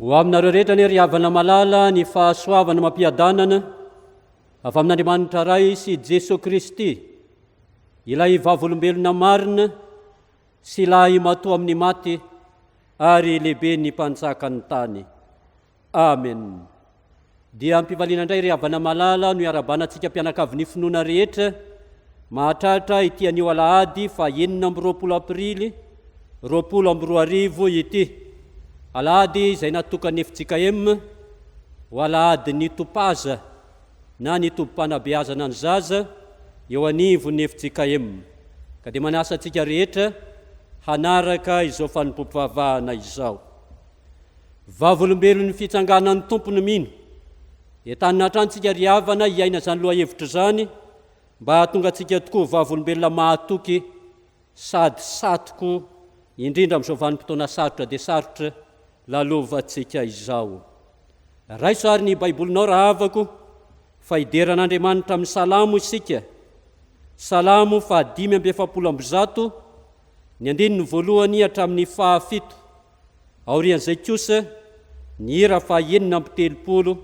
Ho aminareo rehetra ny ry havana malala ny fahasoavana mampiadanana avy amin'Andriamanitra ray sy Jesosy Kristy, ilay vavolombelona marina sy ilay matoa amin'ny maty ary lehibe ny mpanjaka ny tany. Amen. Dia ampivaliana indray ry havana malala no iarabanantsika mpianakavin'ny finoana rehetra mahatratra ity anio alahady fa 9 Aprily 2024 ity. Alahady izay natokany efitsika ho alahady ny topaza na ny tobim-panabeazana ny zaza eo anivony efitsika ka dia manasa antsika rehetra hanaraka izao fanompoam-pivavahana izao. Vavolombelon'ny fitsanganan'ny tompony mino, entanina hatrantsika ry havana hiaina zany loha hevitra zany mba hahatonga antsika tokoa vavolombelona mahatoky sady satoko indrindra amin'izao vanim-potoana sarotra dia sarotra lalovantsika izao. Raiso ary ny baibolinao raha havako fa hideran'Andriamanitra amin'ny Salamo isika. Salamo 570, ny 1 hatramin'ny 7, aorian'izay kosa ny hira 930,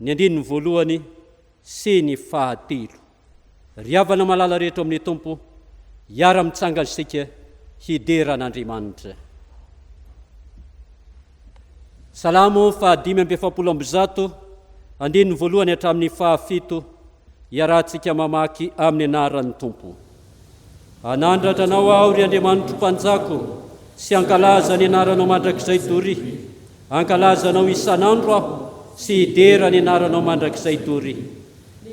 ny 1 sy ny 3. Ry havana malala rehetra amin'ny Tompo, hiara-mitsanga isika hideran'Andriamanitra. Salamo 570, 1 hatramin'ny 7, hiarahantsika mamaky amin'ny anaran'ny Tompo. Anandratra anao aho ry Andriamanitro mpanjako, sy ankalaza ny anaranao mandrakizay tory. Ankalazanao isan'andro aho, sy hidera ny anaranao mandrakizay tory.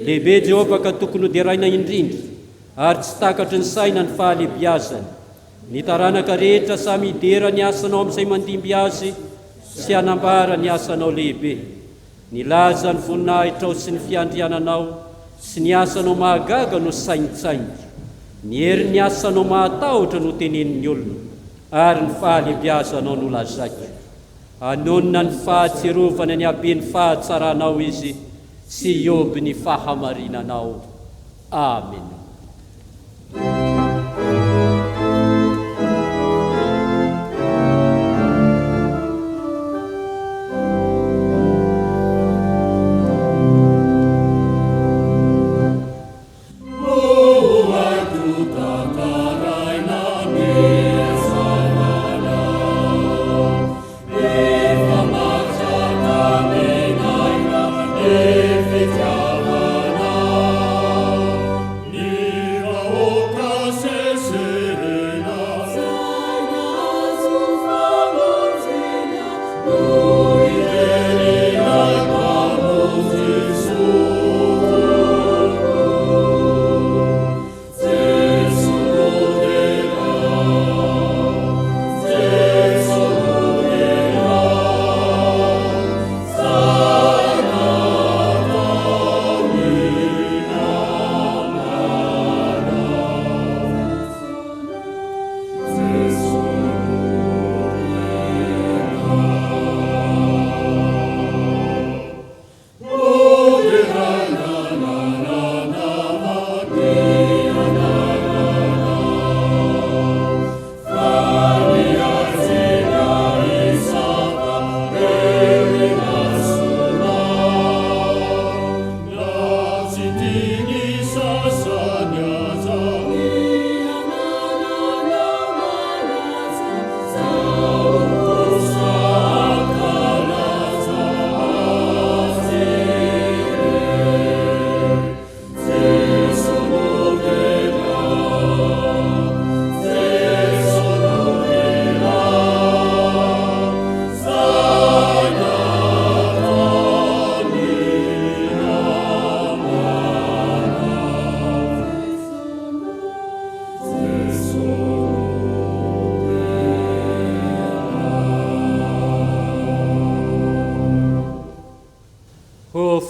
Lehibe Jehovah ka tokony hoderaina indrindra, ary tsy takatry ny saina ny fahalebiazany. Ny taranaka rehetra samy hidera ny asanao amin'izay mandimby azy, sy hanambara ny asanao lehibe. Nilaza ny voninahitrao sy ny fiandriananao, sy ny asanao mahagaga no saintsaingy. Ny hery ny asanao mahatahotra no tenenin'ny olona, ary ny fahalebiazanao no lazaiko. Anonona ny fahatsiarovana ny haben'ny fahatsaranao izy, sy ioby ny fahamarinanao. Amen.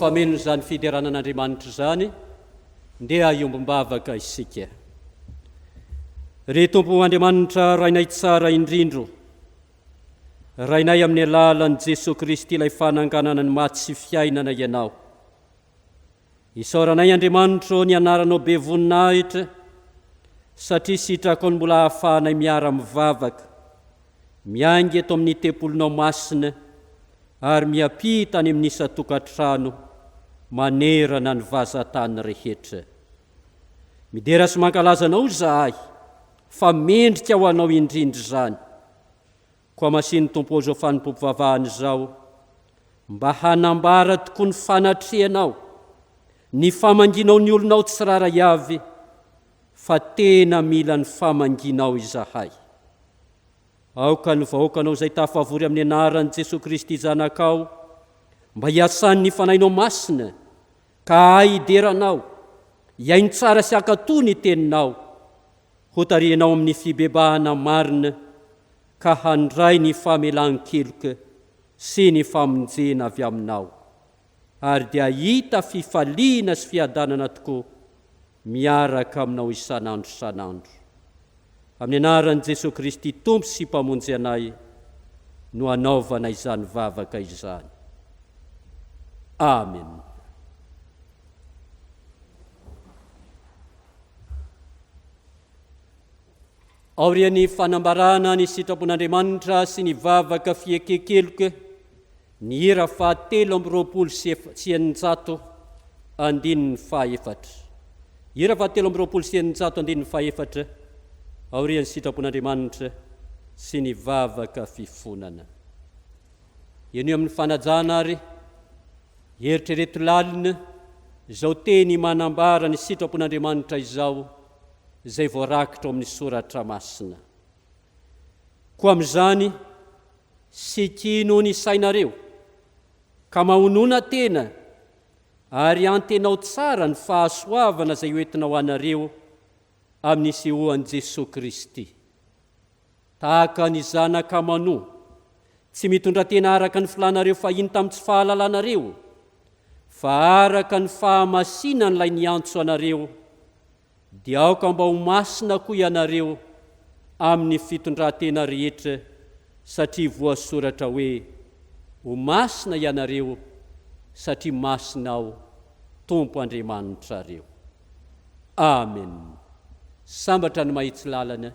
Fameno zany fideranan'Andriamanitra zany, ndeha iombom-bavaka isika. Ry Tompo Andriamanitra rainay tsara indrindro, rainay amin'ny alalan'i Jesosy Kristy ilay fananganana ny maty sy fiainana ianao. Isaoranay Andriamanitra ny anaranao be voninahitra, satria sitrako ny mbola hahafahanay miara-mivavaka, miaingy eto amin'ny tempolinao masina, ary miampita any amin'isa-tokantrano manerana ny vazatany rehetra. Midera sy mankalazanao zahay fa mendrika ho anao indrindra izany. Koa masiny tompo ao zao fanompopovavahany izao, mba hanambara tokoa ny fanatrehanao, ny famanginao ny olonao tsiraray avy, fa tena mila ny famanginao izahay. Aoka ny vahoakanao izay tafavory amin'ny anaran'i Jesosy Kristy zanakao, mba hiasan'ny fanainao masina, ka aideranao, iaino tsara sy akatoa ny teninao, ho tarihanao amin'ny fibebahana marina, ka handray ny famelan-keloka sy ny famonjena avy aminao, ary dia hita fifaliana sy fiadanana tokoa miaraka aminao isanandro. Amin'ny anaran'i Jesosy Kristy Tompo sy mpamonjy anay no anaovana izany vavaka izany. Amen. Aorian'ny fanambarana ny sitrapon'Andriamanitra sy ny vavaka fiekekeloka, ny hira 724. Hira 724, aorian'ny sitrapon'Andriamanitra sy ny vavaka fifonana. Eny amin'ny fanajana ary, eritrereto lalina, izao teny manambara ny sitrapon'Andriamanitra izao, izay voarakitra amin'ny soratra masina. Koa amin'izany, sikino ny sainareo, ka mahonona tena, ary antenao tsara ny fahasoavana izay hoentinao anareo amin'ny sehoan'i Jesosy Kristy. Tahaka ny zanaka manoa, tsy mitondra tena araka ny filanareo fahiny tamin'ny tsy fahalalanareo, fa araka ny fahamasinana ilay niantso anareo, dia aoka mba ho masina koa ianareo amin'ny fitondran-tena rehetra, satria voasoratra hoe, ho masina ianareo satria masina ao Tompo Andriamanitra reo. Amen. Sambatra ny mahitsy lalana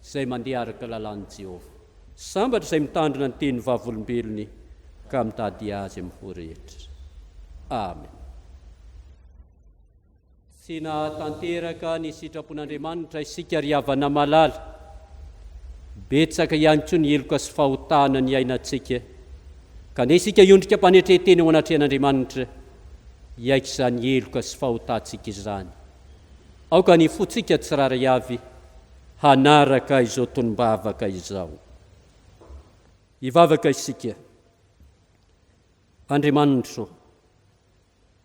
izay mandeha araka lalàn'i Jehovah. Sambatra izay mitandrina ny teny vavolombelony ka mitady azy amin'ny ho rehetra. Amen. Sy natanteraka ny sitrapon'Andriamanitra isika ry havana malala, betsaka ihany koa ny heloka sy fahotana ny ainantsika, ka nde isika iondrika mpanetreheteny ho anatrehan'Andriamanitra, iaika izany heloka sy fahotantsika izany. Aoka ny fotsika tsiraray avy hanaraka izao tonom-bavaka izao. Hivavaka isika. Andriamanitra,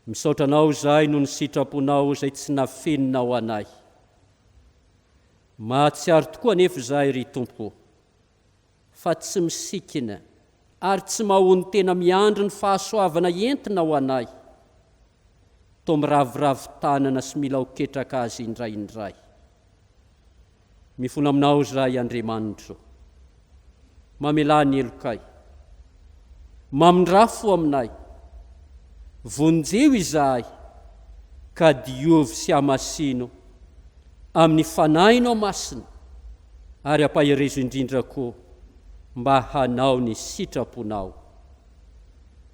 misaotra anao izahay noho ny sitraponao izay tsy nafeninao anay. Mahatsiaro tokoa anefa izahay ry Tompo, fa tsy misikina ary tsy mahony tena miandry ny fahasoavana entinao anay. Toa miravoravo tanana sy mila ho ketraka azy indraindray. Mifona aminao izahay Andriamanitra, mamelà ny elokay, mamindrafo aminay, vonjeo izahay, ka diovy sy hamasino amin'ny fanahinao masina, ary ampaherezo indrindra koa mba hanao ny sitraponao.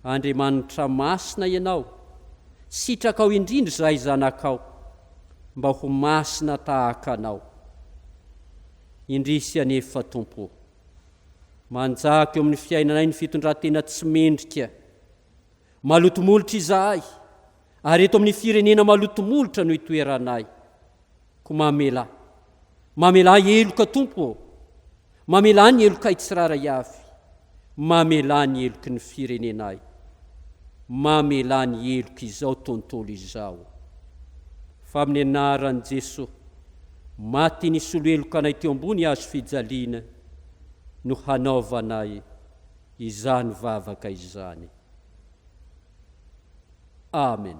Andriamanitra masina ianao, sitrakao indrindra izahay zanakao, mba ho masina tahaka anao. Indrisy anefa Tompo, manjaka eo amin'ny fiainanay ny fitondran-tena tsy mendrika, malotomolotra izahay, ary eto amin'ny firenena malotomolotra no itoeranay. Ko mamelà eloka Tompo, mamelà ny elokay tsiraray avy, mamelà ny eloky ny firenenay, mamelà ny eloka izao tontolo izao. Fa amin'ny anaran'i Jesosy, maty ny soloelokanay teo ambony hazo fijaliana, no hanaovanay izany vavaka izany. Amen.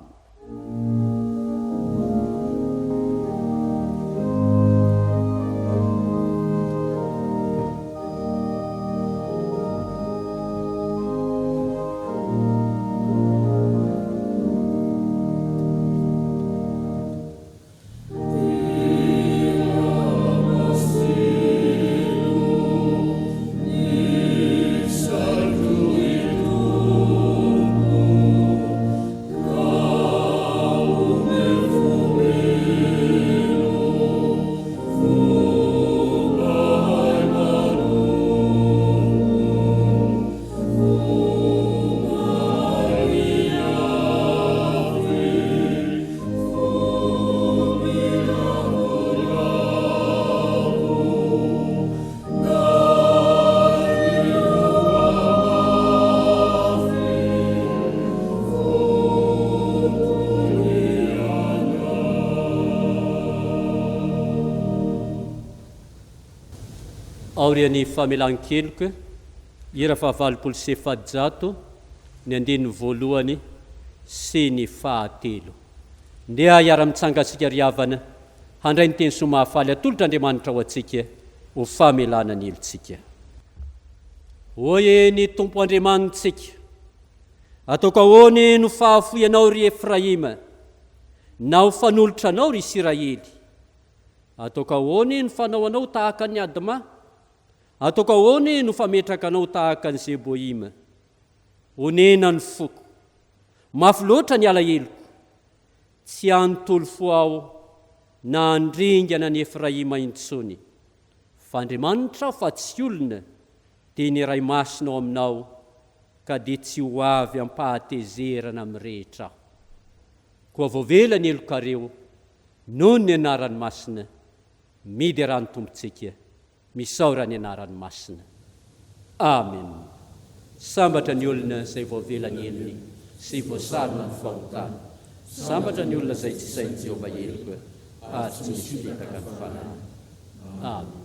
Salve maorian'ny famelan-keloka ira fa 7 ny andiny voalohany sy ny fahatelo. Ndea iara-mitsanga antsika riavana handray ny teny somahafaly atolotra Andriamanitra ho antsika ho famelana ny elontsika. Oye ny Tompo Andriamanitsika, ataoko ahoany no fahafoianao ry Efraima, na ho fanolotra anao ry Israely. Ataoko ahoany no fanao anao tahaka ny Adma, ataoko ahoany no fametraka anao tahaka ny Zeboima. Onena ny foko, mafy loatra ny alahelo, tsy anontolo fo aho na andringana ny Efraima intsony. Fa Andriamanitra fa tsy olona, dia ny ray masinao aminao, ka dia tsy ho avy ampahatezerana amin'ny rehetra aho. Koa voavela ny elokareo, noho ny anarany masina, midy rany tompontsika, misaora ny anarany masina. Amen. Sambatra ny olona izay voavela ny elony, sy voasarona ny fahotana. Sambatra ny olona izay tsy sainy Jehovah eloka, ary tsy misy fitaka ny fanahy. Amen.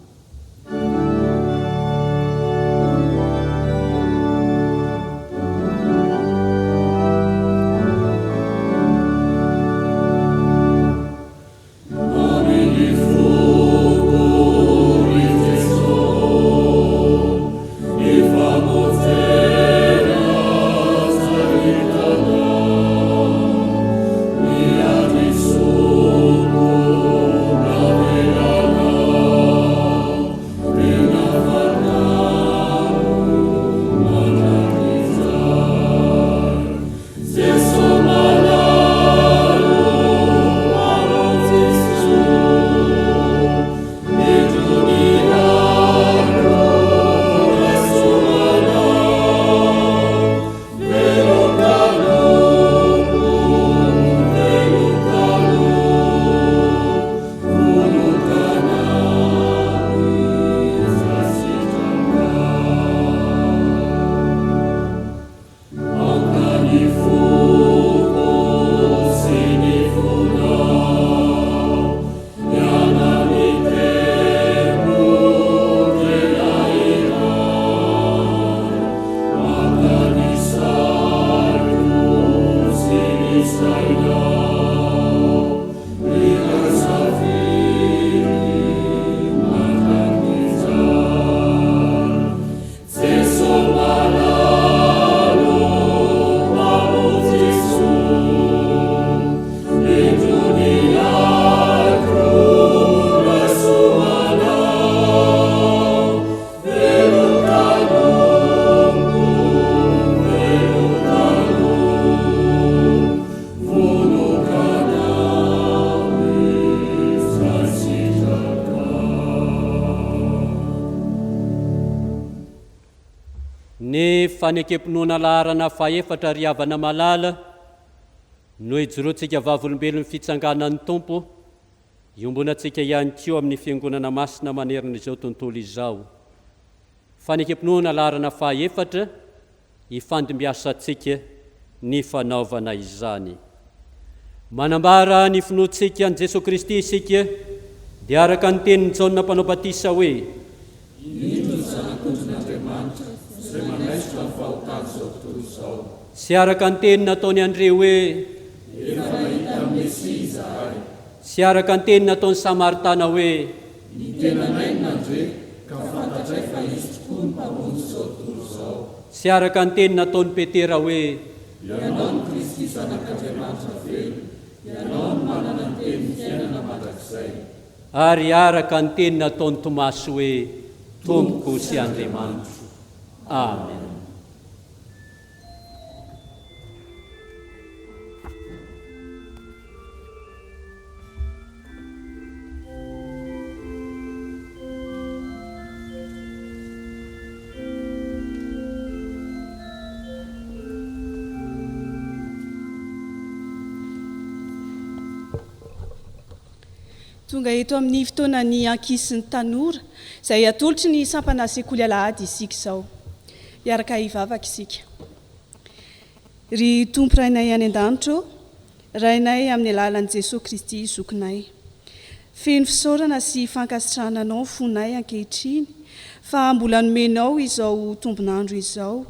Fanekempinoana laharana faefatra riavana malala no ijoroantsika vavolombelon'ny fitsanganan'ny Tompo iombonantsika ihany koa amin'ny fiangonana masina manerana izao tontolo izao. Fanekempinoana laharana faefatra ifandimbiasantsika ny fanaovana izany. Manambara ny finoantsika an' Jesosy Kristy isika dia araka ny tenin'ny Jaona mpanao batisa hoe: sy araka ny teny nataony Andre hoe: sy araka ny teny nataony Samaritana hoe: sy araka ny teny nataony Petera hoe: ary araka ny teny nataony Tomasy hoe: Tompoko sy Andriamanitro. Amen. Tonga eto amin'ny fotoana ny ankizy sy ny tanora izay atolotry ny sampana sekoly alahady isika izao. Iaraka hivavaka isika. Ry Tompo rainay any an-danitro, rainay amin'ny alalan'i Jesosy Kristy zokinay. Feno fisaorana sy fankasitrahana anao fonay ankehitriny fa mbola nomenao izao tombonandro izao,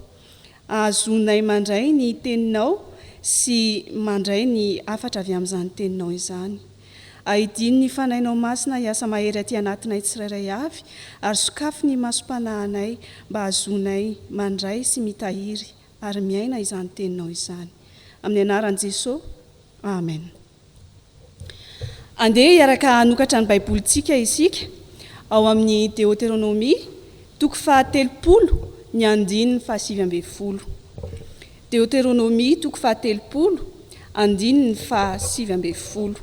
azonay mandray ny teninao sy mandray ny afatra avy amin'izany teninao izany. Aidiny ny fanainao masina hiasa mahery aty anatinay tsirairay avy, ary sokafo ny masom-panahanay mba azonay mandray sy mitahiry ary miaina izany teninao izany. Amin'ny anaran'i Jesosy, amen. Andeha hiaraka hanokatra ny baibolintsika isika ao amin'ny Deutéronomie, toko 30 ny andininy 7. Deutéronomie toko 30 andininy 7.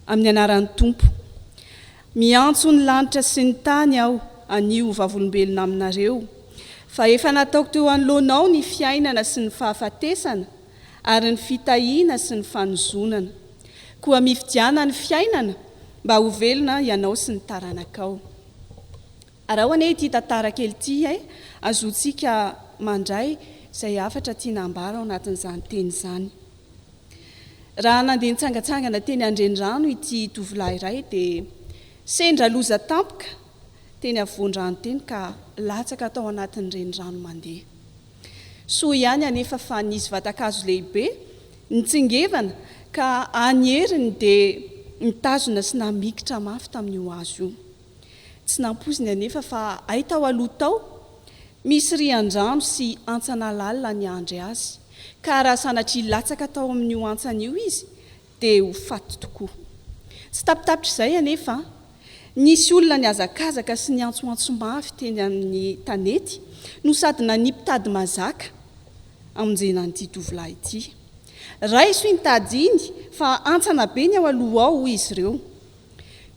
Amin'ny anaran'ny Tompo. Miantso ny lanitra sy ny tany aho, anio vavolombelona aminareo, fa efa nataoko teo anoloanao ny fiainana sy ny fahafatesana, ary ny fitahiana sy ny fanozonana, koa mifidiana ny fiainana mba ho velona ianao sy ny taranakao. Araho ane ity tantara kely ity azontsika mandray izay afatra tiana ambara ao anatin'izany teny izany. Raha nandeha nitsangatsangana teny Andrendrano ity tovolahy iray dia sendra loza tampoka teny avoan-drano teny ka latsaka tao anatin'ny renirano mandeha. Soa ihany anefa fa nisy vatankazo lehibe nitsingevana ka anyeriny dia nitazona sy namikitra mafy tamin'io hazo io. Tsy nampoziny anefa fa ay tao aloha tao misy rian-drano sy antsana lalina ny andry azy, ka raha sanatria latsaka tao amin'io antsana io izy dia ho faty tokoa. Tsy tapitapitra izay anefa nisy olona ny azakazaka sy ny antsoantso-mafy teny amin'ny tanety no sady nanipitady mazaka amonjena n'ity tovolahy ity. Raiso intadiny fa antsana be ny ao aloha ao izy ireo.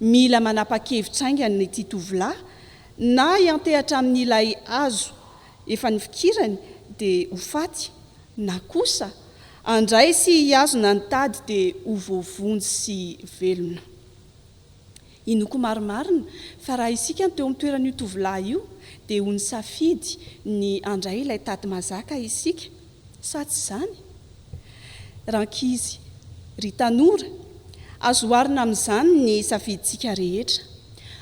Mila manapa-kevitra aingany ity tovolahy na hiantehatra amin'ilay hazo efa nifikirany dia ho faty, na kosa andray sy hiazona ny tady dia ho voavonjy sy velona. Inoko marimarina fa raha isika teo amin'ny toeran'io tovolahy io dia ho ny safidy ny andray ilay tady mazaka isika, sa tsy izany? Rankizy, ry tanora, azo oharina amin'izany ny safidintsika rehetra.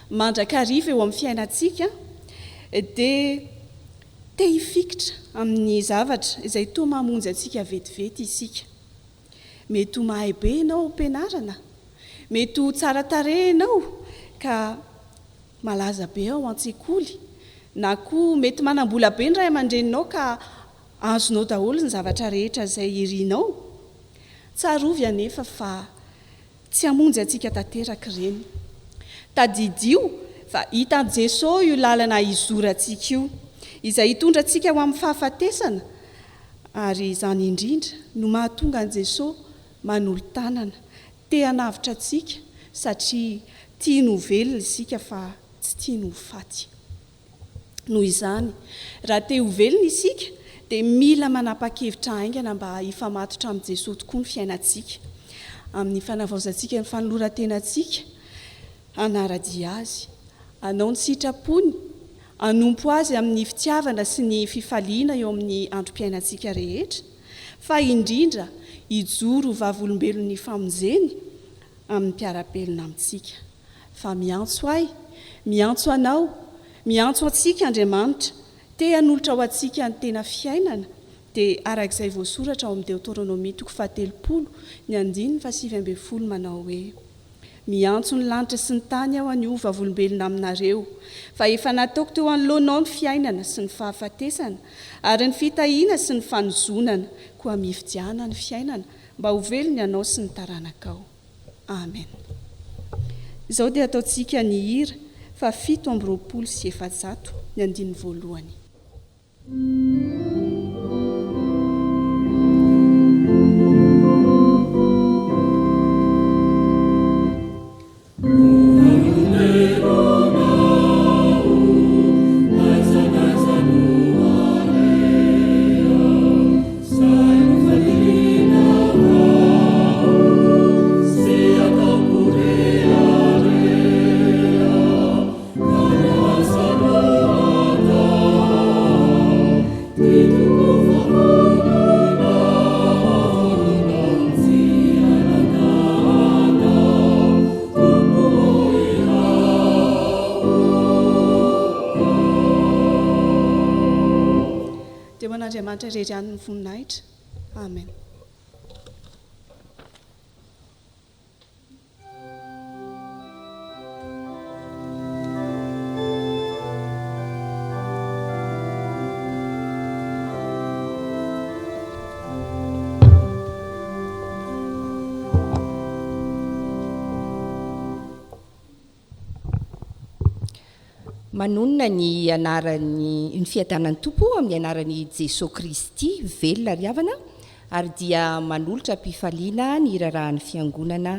Mandrakariva eo amin'ny fiainantsika dia te hifikitra amin'ny zavatra izay toa mamonjy antsika vetivety isika. Mety ho mahay be ianao ampianarana, mety ho tsara tarehy ianao ka malaza be ao an-tsekoly, na koa mety manam-bola be ny ray aman-dreninao ka azonao daholo ny zavatra rehetra izay irinao. Tsarovy anefa fa tsy hamonjy antsika tanteraka ireny. Tadidio fa hitan'i Jesosy io lalana izorantsika io, izay hitondra antsika ho amin'ny fahafatesana, ary izany indrindra no mahatonga an'i Jesosy manolo-tanana, te hanavitra antsika satria tia no velona isika fa tsy tia no faty. Noho izany, raha te ho velona isika dia mila manapa-kevitra aingana mba hifamatotra amin'i Jesosy tokoa ny fiainantsika. Amin'ny fanavaozantsika ny fanoloran-tenantsika, hanaradia azy, hanao ny sitrapony, hanompo azy amin'ny fitiavana sy ny fifaliana eo amin'ny androm-piainantsika rehetra, fa indrindra hijoro vavolombelon'ny famonjeny amin'ny mpiara-belona amintsika. Fa miantso ahy, miantso anao, miantso antsika Andriamanitra, te hanolotra ao antsika ny tena fiainana, dia arak'izay voasoratra ao amin'ny Deutéronomie toko 30 ny andininy 7 manao hoe: miantso ny lanitra sy ny tany aho anio vavolombelona aminareo, fa efa nataoko teo anoloanao ny fiainana sy ny fahafatesana, ary ny fitahiana sy ny fanozonana, koa mifidiana ny fiainana mba ho velona ianao sy ny taranakao. Amen. Izao dia ataontsika ny hira fa 720 ny andininy voalohany. dia ho an'andriamanitra rery an'ny voninahitra. Amen. Manonona ny anaran'ny ny fiadanan'ny tompo amin'ny anaran'ny Jesosy Kristy velona ry havana, ary dia manolotra mpifaliana ny rarahan'ny fiangonana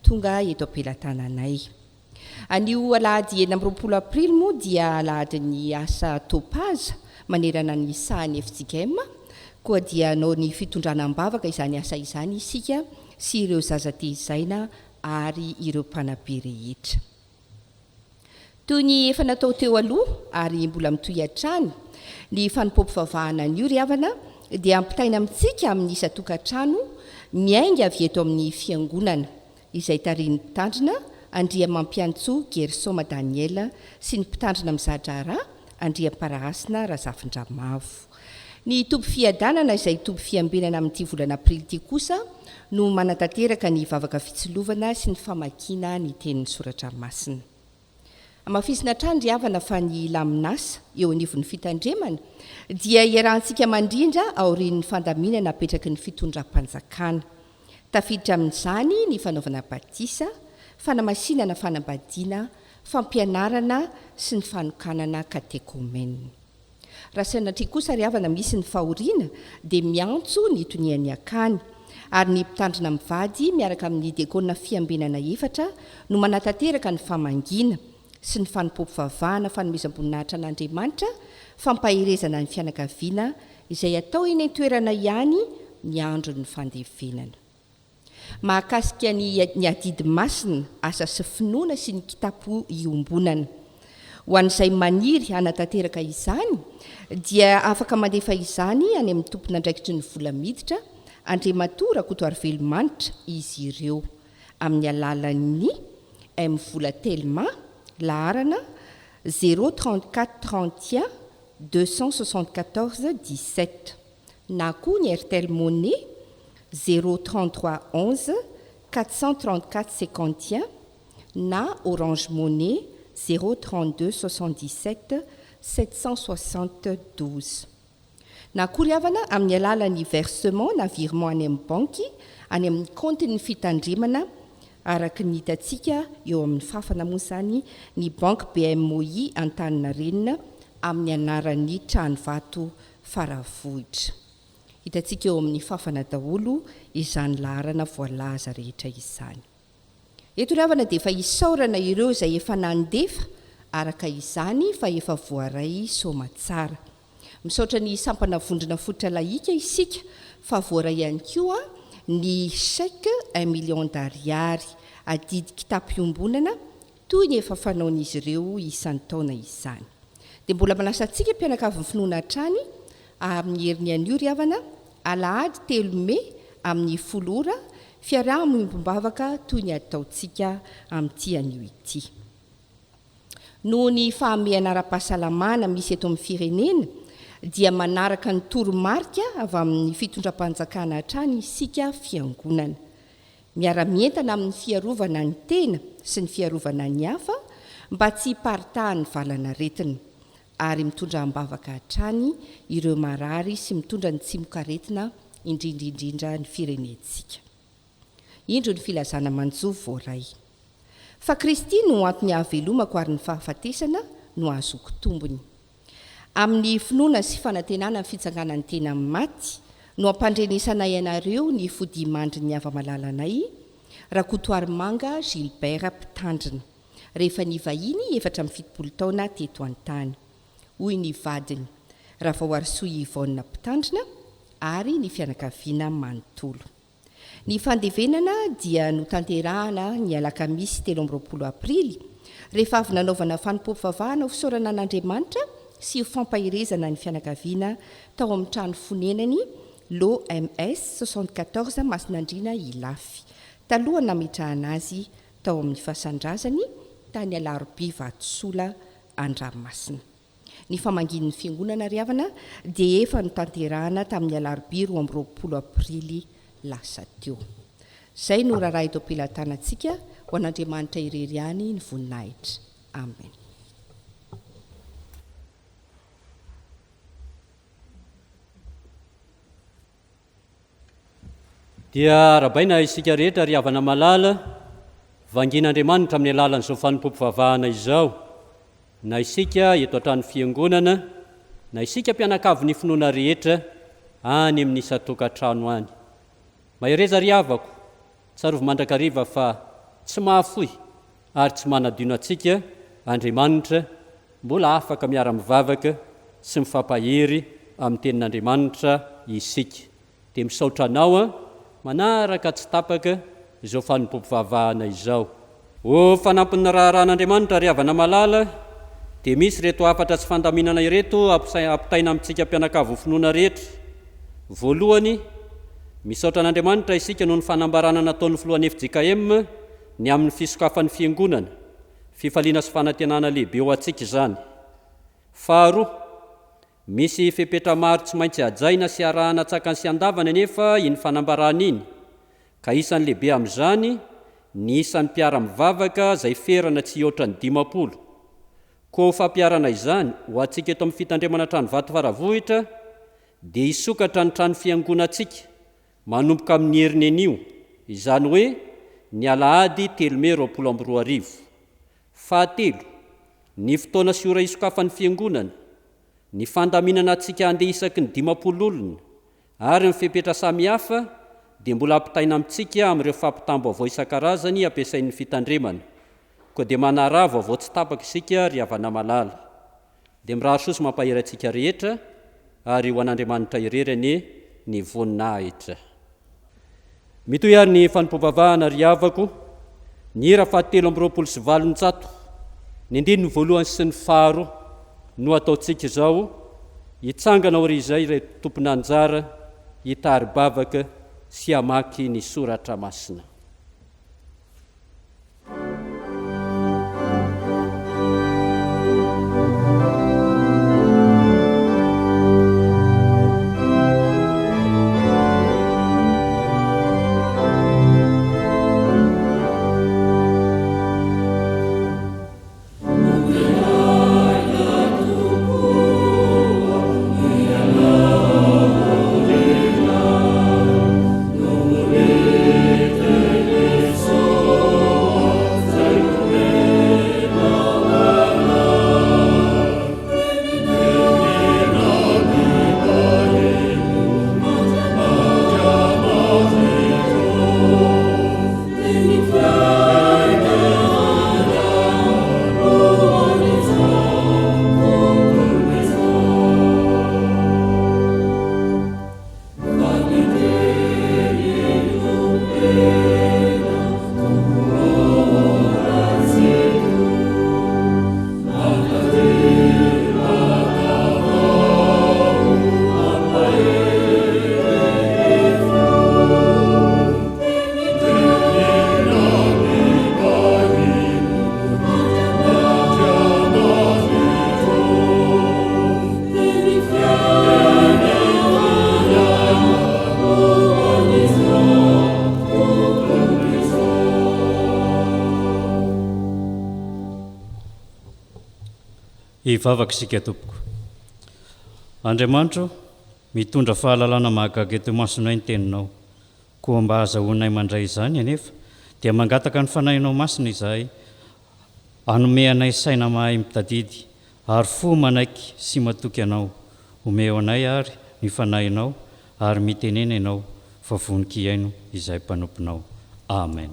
tonga eto am-pelatananay. Anio alahady 20 aprily moa dia alahady ny asa Topaza manerana ny sahany FJKM, koa dia nao ny fitondranam-bavaka izany asa izany isika sy ireo zaza tehizaina ary ireo mpanabe rehetra. Toy ny efa natao teo aloha ary mbola mitoy hatrany, ny fanompom-pivavahana an'io ry havana dia ampitaina amintsika amin'ny isa-tokantrano miainga avy eto amin'ny fiangonana izay tarian'ny mpitandrina Andria Mampiantso Gersoma Daniela sy ny mpitandrina Mizajara Andria Parahasina Razafindramavo. Ny tompy fiadanana izay tompy fiambenana amin'ity volana aprily ity kosa no manatanteraka ny vavaka fitsilovana sy ny famakiana ny tenin'ny soratra masina. Amafisina trany ry havana fa ny laminasa eo anivon'ny fitandremana dia iarahantsika mandrindra aorian'ny fandaminana apetraky ny fitondram-panjakana. Tafiditra amin'izany ny fanaovana batisa, fanamasinana fanambadiana, fampianarana sy ny fanokanana katekomena. Raha sanatria kosa ry havana misy ny fahoriana dia miantso ny tonian'ny akany, ary ny mpitandrina mivady miaraka amin'ny diakona fiambenana efatra no manatanteraka ny famangina sy ny fanompom-pivavahana fanomezam-boninahitra an'Andriamanitra, fampahirezana ny fianakaviana izay atao eny an-toerana ihany ny andro ny fandevenana. Mahakasika ny adidy masina, asa sy finoana sy ny kitapo iombonana. Ho an'izay maniry hanatanteraka izany dia afaka mandefa izany any amin'ny tompona andraikitry ny vola miditra, Andriamatora Kotoary Velomanitra izy ireo amin'ny alalan'ny vola telma laharana 034 31 274 17 na koa ny Airtel Money 033 11 434 51 na Orange Money 032 77 772. Na koa ry havana amin'ny alalan'ny versement na virement any amin'ny banky any amin'ny compte-ny fitandremana araka ny hitantsika eo amin'ny fafana moa zany ny banque BMOI Antaninarenina amin'ny anaran'ny Tranovato Faravohitra. Hitantsika eo amin'ny fafana daholo izany laharana voalaza rehetra izany. Eto ry havana dia efa isaorana ireo izay efa nandefa araka izany fa efa voaray soma tsara. Misaotra ny sampana vondrona fototra laika isika fa voaray ihany koa ny chèque 1 million d'ariary adidy kitapo iombonana toy ny efa fanaon'izy ireo isan'ny taona izany. Dia mbola manasantsika mpianakavy ny finoana hatrany amin'ny heriny an'io ry havana alahady 3 Mey amin'ny 10 ora fiaraha-miombom-bavaka toy ny ataontsika amin'ity an'io ity. Noho ny fahamehana ara-pahasalamana misy eto amin'ny firenena dia manaraka ny toromarika avy amin'ny fitondram-panjakana hatrany isika fiangonana. Miara-mientana amin'ny fiarovana ny tena sy ny fiarovana ny hafa mba tsy hiparitahan'ny valana retina, ary mitondra ambavaka hatrany ireo marary sy mitondra ny tsy mokaretina indrindraindrindra ny firenentsika. Indro ny filazana manjo voaray. Fa Kristy no antony hahavelomako ary ny fahafatesana no azoko tombony. Amin'ny finoana sy fanantenana ny fitsanganan'ny tena maty no ampandrenesanay ianareo ny fodimandry ny ava-malalanay Rakotoary Manga Gilbert mpitandrina rehefa nivahiny 7 taona teto an-tany. Hoy ny vadiny Ravaloarsoa Yvonne mpitandrina ary ny fianakaviana manontolo. Ny fandevenana dia notanterahana ny alakamisy 13 aprily rehefa avy nanaovana fanompom-pivavahana ho fisaorana an'Andriamanitra sy ho fampahirezana ny fianakaviana tao amin'ny trano fonenany l'OMS 74 Masinandriana Ilafy taloha nametrahana azy tao amin'ny fasan-drazany tany Alarobia Vatosola Andramasina. Ny famangin'ny fiangonana ry havana dia efa notanterahana tamin'ny alarobia 20 aprily lasa teo. Izay no raharaha eto am-pelantanantsika ho an'Andriamanitra irery ihany ny voninahitra. Amen. Dia rabaina isika rehetra ry havana malala vangin'Andriamanitra amin'ny alalan'izao fanompom-pivavahana izao, na isika eto an-trano fiangonana, na isika mpianakavy ny finoana rehetra any amin'ny isa-tokantrano any. Mahereza ry havako, tsarovy mandrakariva fa tsy mahafoy ary tsy manadino antsika Andriamanitra mbola afaka miara-mivavaka sy mifampahery amin'ny tenin'Andriamanitra isika. Dia misaotra anao manaraka tsy tapaka izao fanompom-pivavahana izao. O fanampin'ny raharan'Andriamanitra ry havana malala, dia misy reto 4 tsy fandaminana ireto ampitaina amintsika mpianakavy ho finoana rehetra. Voalohany, misaotra an'Andriamanitra isika noho ny fanambarana nataon'ny filohan'ny FJKM ny amin'ny fisokafan'ny fiangonana, fifaliana sy fanantenana lehibe ho antsika izany. Faharoa, misy fepetra maro tsy maintsy hajaina sy arahana tsakany sy andavana nefa iny fanambarana iny, ka isan'ny lehibe amin'izany ny isan'ny mpiara-mivavaka izay ferana tsy hihoatra ny 50. Koa fampiarana izany ho antsika eto amin'ny fitandremana trano vato faravohitra dia hisokatra ny trano fiangonantsika manomboka amin'ny heriny anio, izany hoe ny alahady 3 Mey 2022. Fahatelo, ny fotoana sy ora hisokafan'ny fiangonana, ny fandaminana antsika handeha isaky ny 50 olona ary ny fepetra samihafa dia mbola ampitaina amintsika amin'ireo fampitambo avao isan-karazany ampiasain'ny fitandremana. Koa dia manara vaovao tsy tapaka isika ry havana malala. Dia mirahasoa mampahery antsika rehetra ary ho an'Andriamanitra irerany ny voninahitra. Mitoy ary ny fanompom-pivavahana ry havako, ny hira 720, ny andininy voalohany sy ny faharoa no ataontsika izao, hitsangana hory izay ray tompony anjara, hitary-bavaka sy hamaky ny soratra masina. Hivavaka isika tompoko. Andriamanitra, mitondra fahalalana mahagaga eto masonay ny teninao, koa mba azahoanay mandray izany anefa dia mangataka ny fanahinao masina izahay, hanome anay saina mahay mitadidy ary fo manaiky sy matoky anao. Omeo anay ary ny fanahinao ary mitenena ianao fa voninky aino izay mpanomponao. Amen.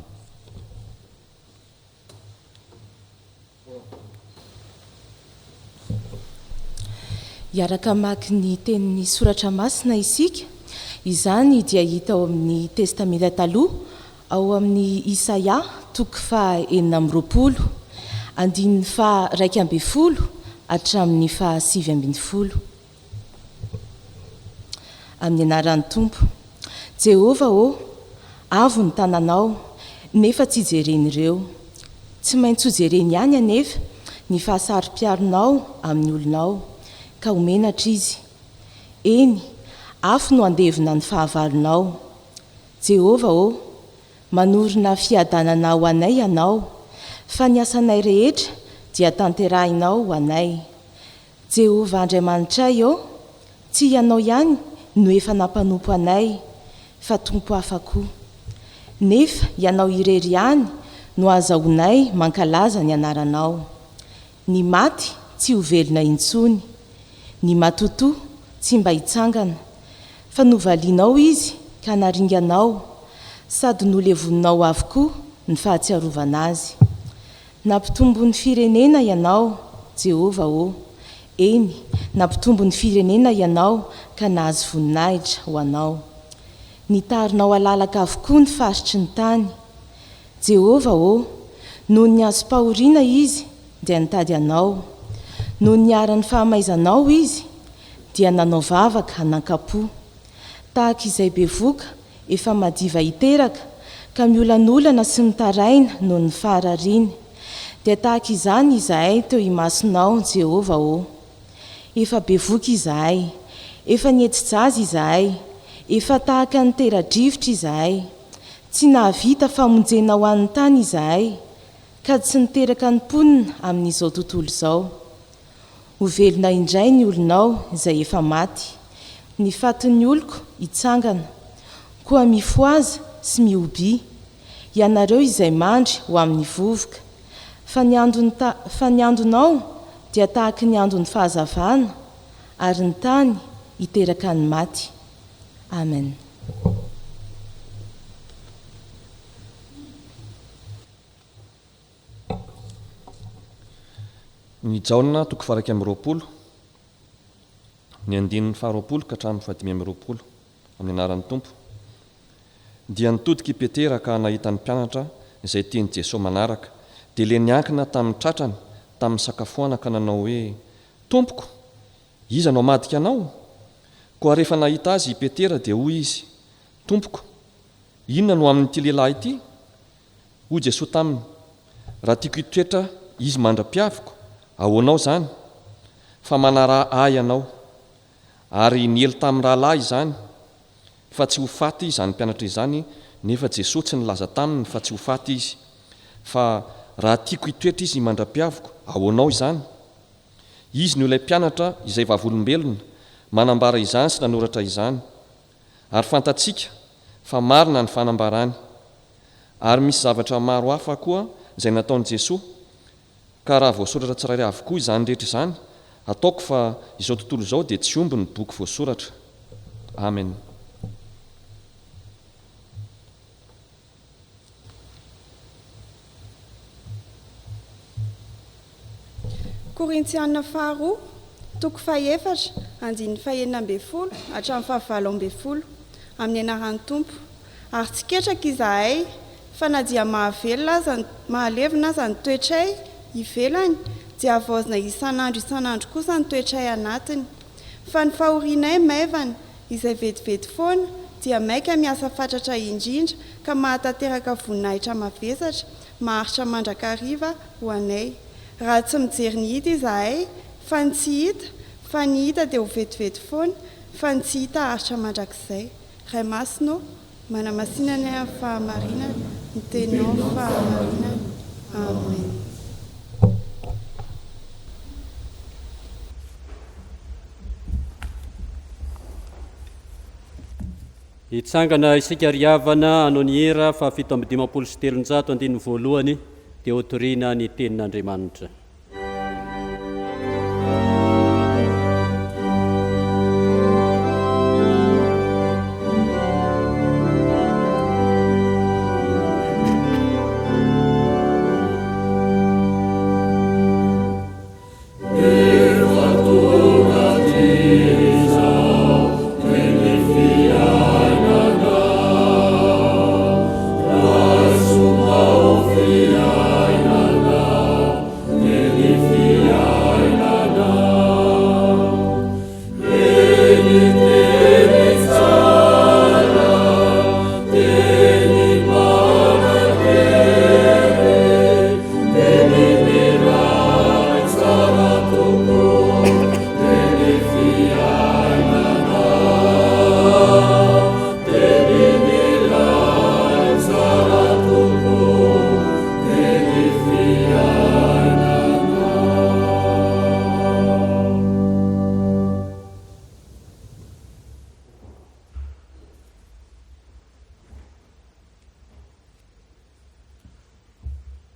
Iaraka maky ny tenin'ny soratra masina isika, izany dia hita ao amin'ny testamenta taloha, ao amin'ny Isaia 4:20, andininy 2:20 hatramin'ny 7:20. Amin'ny anaran'ny Tompo, Jehova avo ny tananao nefa tsy jeren'ireo, tsy maintsy ho jereny ihany anefa ny fahasari-piaronao amin'ny olonao, ka homenatra izy. Eny, afo no andevina ny fahavalonao. Jehova manorina fiadanana ho anay ianao, fa ny asanay rehetra dia tanterahinao ho anay. Jehova Andriamanitray tsy ianao ihany no efa nampanompo anay, fa tompo hafa koa. Nefa ianao irery ihany no azahoanay mankalaza ny anaranao. Ny maty tsy ho velona intsony, ny matotoa tsy mba hitsangana, fa novalianao izy ka naringanao, sady nolevoninao avokoa ny fahatsiarovana azy. Nampitombo ny firenena ianao, Jehova eny, nampitombo ny firenena ianao ka nahazo voninahitra ho anao. Nitarinao alalaka avokoa ny faritry ny tany. Jehova noho ny azo pahoriana izy dia nitady anao, noho ny ara-ny fahamaizanao izy dia nanao vavaka hanan-kapo. Tahaka izay bevoka efa madiva hiteraka ka miolanolana sy mitaraina noho ny faharariana, dia tahaka izany izahay teo imasonao, Jehova Efa bevoka izahay, efa nihetsi-jaza izahay, efa tahaka ny teradrivotra izahay. Tsy nahavita famonjena ho an'ny tany izahay, ka tsy niteraka ny mponina amin'izao tontolo izao. Ho velona indray ny olonao izay efa maty, ny fatin'ny oloko hitsangana, koa mifoaza sy miobi, ianareo izay mandry ho amin'ny vovoka. Fa ny andonao dia tahaka ny andon'ny fahazavana, ary ny tany hiteraka ny maty. Amen. Ny Jaona 2:20, ny 9:20 ka hatramin'ny 5:20 amin'ny anaran'ny Tompo. Dia nitodika i Petera ka nahita ny mpianatra izay teny Jesosy manaraka, dia le niankina tamin'ny tratrany tamin'ny sakafoana ka nanao hoe, Tompoko, iza no amadika anao? Koa rehefa nahita azy i Petera dia hoy izy, Tompoko, inona no amin'ity lehilahy ity? Hoy Jesosy taminy, raha tiako hitoetra izy mandra-piaviko, ahoanao zany? Fa manara ahy ianao. Ary niely tamin'ny rahalahy izany, fa tsy ho faty izany mpianatra izany, nefa Jesosy tsy nilaza taminy fa tsy ho faty izy. Fa raha tiako hitoetra izy mandra-piaviko, ahoanao izany? Izy no ilay mpianatra izay vavolombelona, manambara izany sy nanoratra izany. Ary fantatsika fa marina ny fanambarany. Ary misy zavatra maro hafa koa izay nataon'i Jesosy, ka raha voasoratra tsirairay avokoa izany rehetra izany, ataoko fa izao tontolo izao dia tsy omby ny boky voasoratra. Amen. Korintiana 2:4, 9:20 hatramin'ny 20 amin'ny anaran'ny Tompo. Ary tsy ketraka izahay, fa na dia mahalevina aza ny toetray ivelany, dia avaozina isan'andro kosa ny toetray anatiny. Fa ny fahorianay maivana izay vetivety foana dia maika miasa fatratra indrindra ka mahatanteraka voninahitra mavesatra maharitra mandrakariva ho anay. Raha tsy mijery ny hita izahay, fa ny tsy hita, fa ny hita dia ho vetivety foana, fa ny tsy hita haritra mandrakizay. Ray masino, manamasinana amin'ny fahamarinana, ny teninao fahamarinana. Amen. Hitsangana isika riavana hanao ny hira fa 7:7 voalohany dia hotoriana ny tenin'Andriamanitra. Yeah.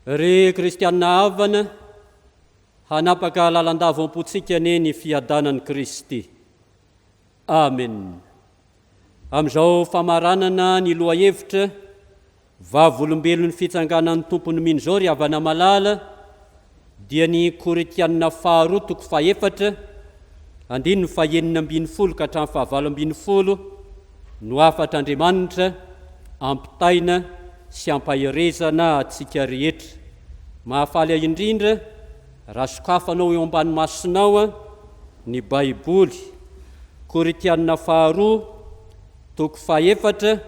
ry kristianina havana hanapaka lalandavampotsika ane ny fiadanan'i Kristy. Amen. Amin'izao famaranana ny loha hevitra vavolombelon'ny fitsanganan'ny tompony mino zao ry havana malala dia ny Koritianina 2:4 andiny 9:12 ka hatramin'ny 9:12 no afatr'Andriamanitra ampitaina sy ampahirezana atsika rehetra. Mahafaly indrindra raha sokafanao eo ambany masinao ny Baiboly. Koritianina 2:4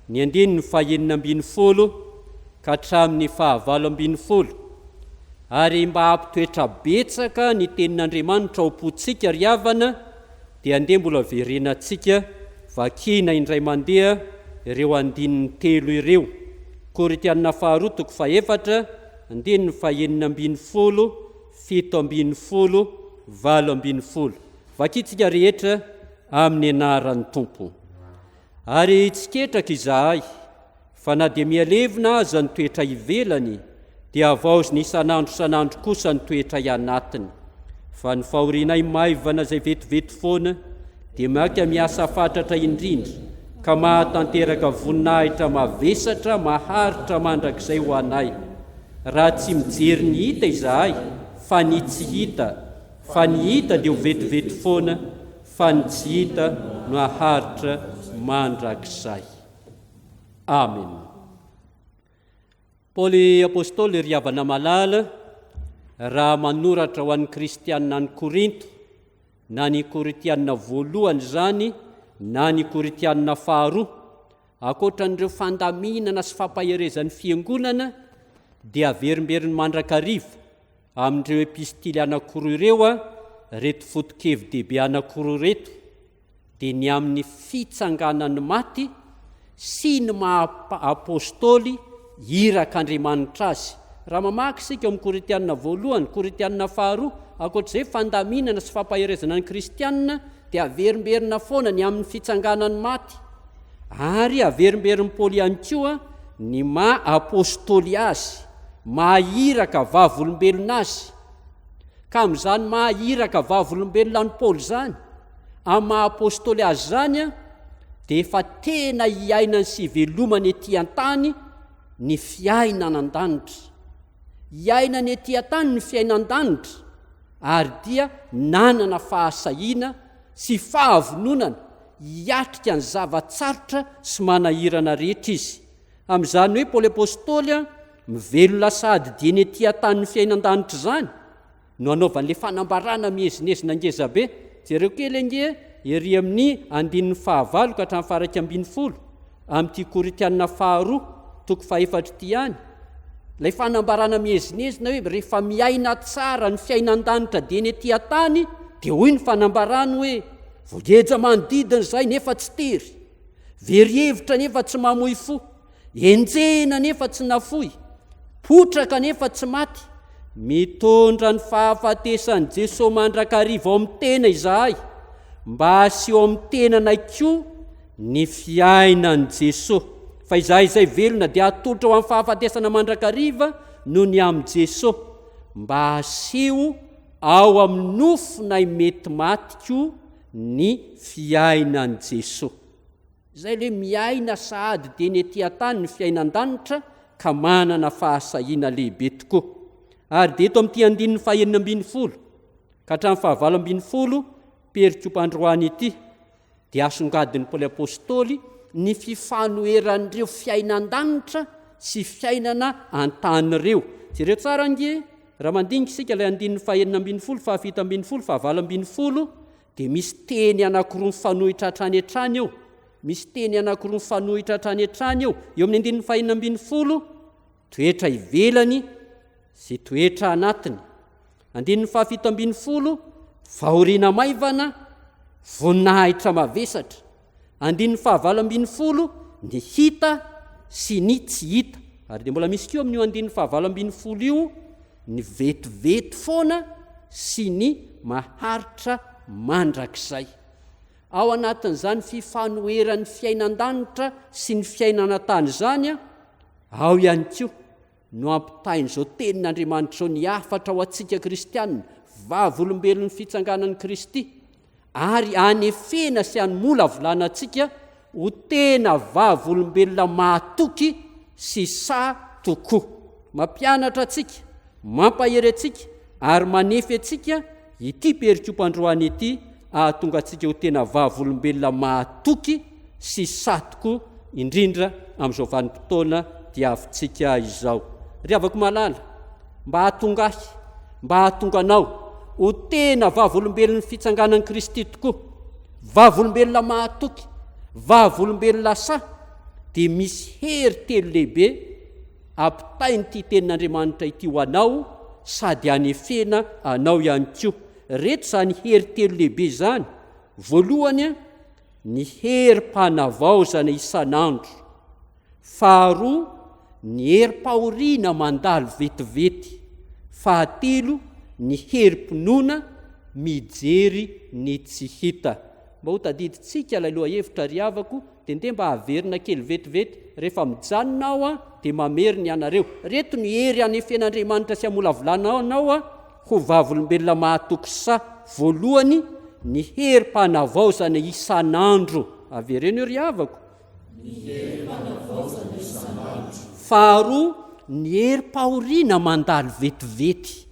ny 9:12 ka hatramin'ny 9:12. Ary mba hampitoetra betsaka ny tenin'Andriamanitra ao am-potsika ry havana dia andeha mbola verenantsika vakina indray mandeha ireo andininy 3 ireo. Koritianina 2:4 andininy 9:12 7:12 8:12. Vakitsika rehetra amin'ny anaran'ny Tompo. Ary tsiketraka izahay fa na dia mialevina aza ny toetra ivelany dia avaozy ny isanandro kosa ny toetra ianatiny. Fa ny fahorianay maivana izay vetivety foana dia maka miasa fatratra indrindra ka mahatanteraka voninahitra mavesatra maharitra mandrakizay ho anay. Raha tsy mijery ny hita izahay fa ny tsy hita, fa ny hita dia ho vetivety foana, fa ny tsy hita no haharitra mandrakizay. Amen. Paoly apôstôly ry havana malala raha manoratra ho an'ny kristianina ny Korinto, na ny Koritianina 1 zany na ny Koritianina 2, akoatran'ireo fandaminana sy fampahirezan'ny fiangonana dia averimberiny mandrakariva amin'ireo epistily anankiroa ireo reto foto-kevi-dehibe anankiroa reto dia ny amin'ny fitsanganan'ny maty sy ny maha-apôstôly irak'Andriamanitra azy. Raha mamaky isika amin'ny Koritianina 1, Koritianina 2, akoatr'izay fandaminana sy fampahirezana ny kristianina dia averimberina foana ny amin'ny fitsanganan'ny maty, ary averimberiny Paoly ihany koa ny maha-apôstôly azy, mahiraka vavolombelona azy. Ka amin'izany mahiraka vavolombelona ny Paoly zany amin'ny maha-apôstôly azy zany dia efa tena hiainany sy velomany ety an-tany ny fiainan'an-danitra. Hiainany ety an-tany ny fiainan-danitra ary dia nanana fahasahiana sy fahavononana hiatrika ny zavatsarotra sy manahirana rehetra izy. Amin'izany hoe Paoly apôstôly mivelona sady dia ny ety an-tany ny fiainan-danitra zany no anaovan'ilay fanambarana miezinezina ngezabe. Jereo kely ange ery amin'ny 9:9 ka hatramin'ny 9:10 amin'ity Koritianina 2:4 ty ihany. Ilay fanambarana miezinezina hoe rehefa miaina tsara ny fiainan-danitra dia ny ety an-tany dia hoy ny fanambarany hoe vogeja manodidina izay nefa tsy tery, very hevitra nefa tsy mamoy fo, enjehina nefa tsy nafoy, potraka nefa tsy maty, mitondra ny fahafatesan'i Jesosy mandrakariva ao amin'ny tena izahay, mba aseho amin'ny tenanay koa ny fiainan'i Jesosy. Fa izahay izay velona dia atolotra ho amin'ny fahafatesana mandrakariva noho ny amin'i Jesosy, mba aseho ao amin'ny nofonay mety maty koa ny fiainan'i Jesosy. Izay le miaina sahady dia ny ety an-tany ny fiainan-danitra ka manana fahasahiana lehibe tokoa. Ary dia eto amin'ity 9:12 ka hatramin'ny 9:12 perikopandroany ity dia asongadin'ny Paoly apôstôly ny fifanoheran'ireo fiainan-danitra sy fiainana an-tany ireo. Jereo tsara nge raha mandinika isika ilay 9:12, 7:12, 9:12 dia misy teny anankiroa mifanohitra hatrany hatrany eo. Misy teny anankiroa mifanohitra hatrany hatrany eo. Eo amin'ny 9:12 toetra ivelany sy toetra anatiny. 9:7 fahoriana maivana, voninahitra mavesatra. 9:12 ny hita sy ny tsy hita. Ary dia mbola misy koa amin'io 9:12 io ny vetivety foana sy ny maharitra mandrakizay. Ao anatin'izany fifanoheran'ny fiainan-danitra sy ny fiainana tany zany ao ihany koa no ampitainy izao tenin'Andriamanitra izao ny afatra ho antsika kristianina, vavolombelon'ny fitsanganan'i Kristy, ary anefena sy anymola volana antsika ho tena vavolombelona mahatoky sy sa tokoa. Mampianatra antsika, mampahery antsika ary manefy antsika ity perikopandroany ity, ahatonga antsika ho tena vavolombelona mahatoky sy sa tokoa, indrindra amin'izao vanim-potoana diavintsika izao. Ry havako malala, mba hahatongahy, mba hahatonganao ho tena vavolombelon'ny fitsanganan'i Kristy tokoa, vavolombelona mahatoky, vavolombelona sa, dia misy hery telo lehibe ampitainy ity tenin'Andriamanitra ity ho anao, sady anefena anao ihany koa. Reto zany hery telo lehibe zany. Voalohany, ny herim-panavaozana isan'andro. Faharoa, ny herim-pahoriana mandalo vetivety. Fahatelo, ny herim-pinoana mijery ny tsy hita. Mba ho tadiditsika ilay lohahevitra ry havako, dia mba haverina kely vetivety, rehefa mijanonao dia mameriny ianareo. Reto ny hery anefen'Andriamanitra sy amolavolanao ho vavolombelona mahatoky sa. Voalohany, ny herim-panavaozana isan'andro. Avereny ry havako. Faharoa, ny herim-pahoriana mandalo vetivety.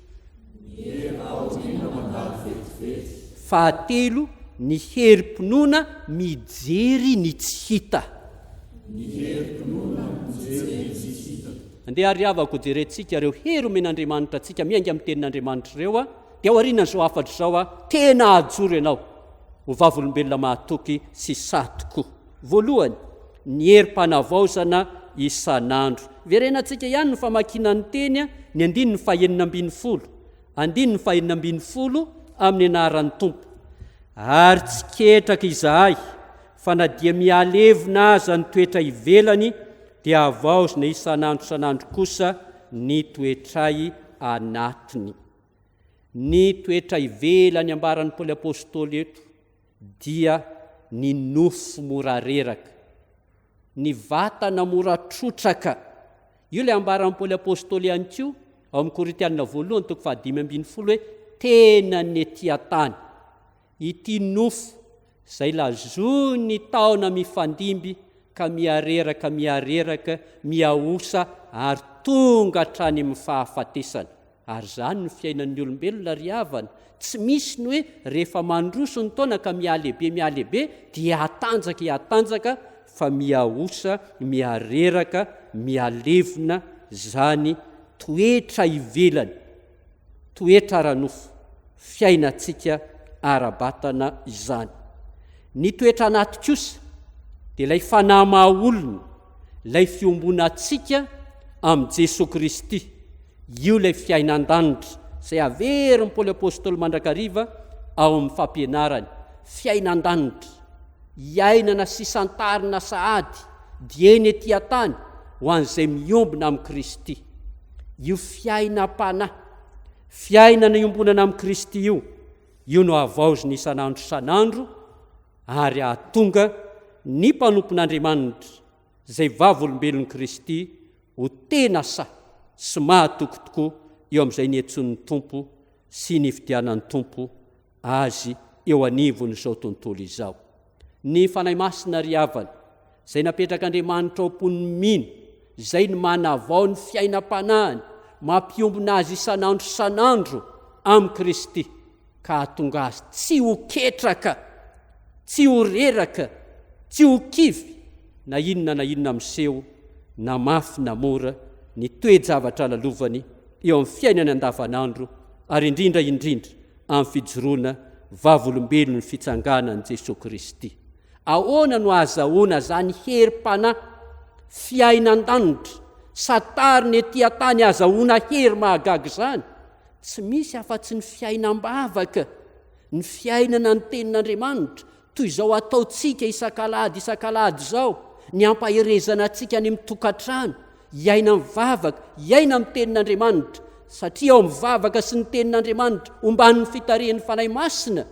Fahatelo, ny herim-pinoana mijery ny tsy hita. Andeha ary havako jerentsika ireo hery omen'Andriamanitra antsika miainga amin'ny tenin'Andriamanitra ireo, dia ao aorianan'izao afatra izao tena ajoro ianao ho vavolombelona mahatoky sy sa tokoa. Voalohany, ny herim-panavaozana isan'andro. Verenantsika ihany no famakiana ny teny ny 9:5. 9:5 amin'ny anaran'ny Tompo. Ary tsy ketraka izahay, fa na dia mihalevina aza ny toetra ivelany, dia avaozina isan'andro kosa ny toetray anatiny. Ny toetra ivelany ambaran'ny Paoly apôstôly eto dia ny nofo mora reraka, ny vatana mora trotraka. Io ilay ambaran'ny Paoly apôstôly ihany koa ao amin'ny Korintianina 1:5 hoe tena ny ety tany. Ity nofo izay lazony taona mifandimby ka miareraka miaosa ary tonga hatrany amin'ny fahafatesana. Ary zany ny fiainan'ny olombelona ry havana. Tsy misy ny hoe rehefa mandroso ny taona ka mialehibe dia hatanjaka, fa miaosa, miareraka, mialevina zany toetra ivelany, toetra ara-nofo, fiainantsika ara-batana izany. Ny toetra anaty kosa dia ilay fanahy maha-olona, ilay fiombona antsika amin'i Jesosy Kristy. Io ilay fiainan-danitra izay averin'ny Paoly apôstôly mandrakariva ao amin'ny fampianarany. Fiainan-danitra, iainana sy santarina sahady dieny ety tany ho an'izay miombona amin'ny Kristy. Io fiainam-panahy, fiainana iombonana amin'ny Kristy io no avaozina isan'andro ary ahatonga ny mpanompon'Andriamanitra izay vavolombelon'i Kristy ho tena sa sy mahatoky tokoa eo amin'izay niantson'ny Tompo sy nifidianan'ny Tompo azy eo anivon'izao tontolo izao. Ny fanahy masina ry havana izay napetrak'Andriamanitra ao am-poniny mino, izay ny manavao ny fiainam-panahiny, mampiombona azy isan'andro amin'ny Kristy, ka hahatonga azy tsy ho ketraka, tsy ho reraka, tsy ho kivy, na inona miseho, na mafy na mora, ny toe-javatra lalovany eo amin'ny fiainany andavanandro, ary indrindra amin'ny fijoroana vavolombelon'ny fitsanganan'i Jesosy Kristy. Ahoana no ahazahoana zany herim-panahy, fiainan-danitra, satariny ety tany ahazahoana hery mahagaga zany? Tsy misy afa-tsy ny fiainan-bavaka, ny fiainana ny tenin'Andriamanitra, toy izao ataontsika isan-kalady izao, ny ampaherezana antsika any amin'ny tokantrano, iaina mivavaka, iaina amin'ny tenin'Andriamanitra, satria ao mivavaka sy ny tenin'Andriamanitra omban'ny fitarehan'ny fanahy masina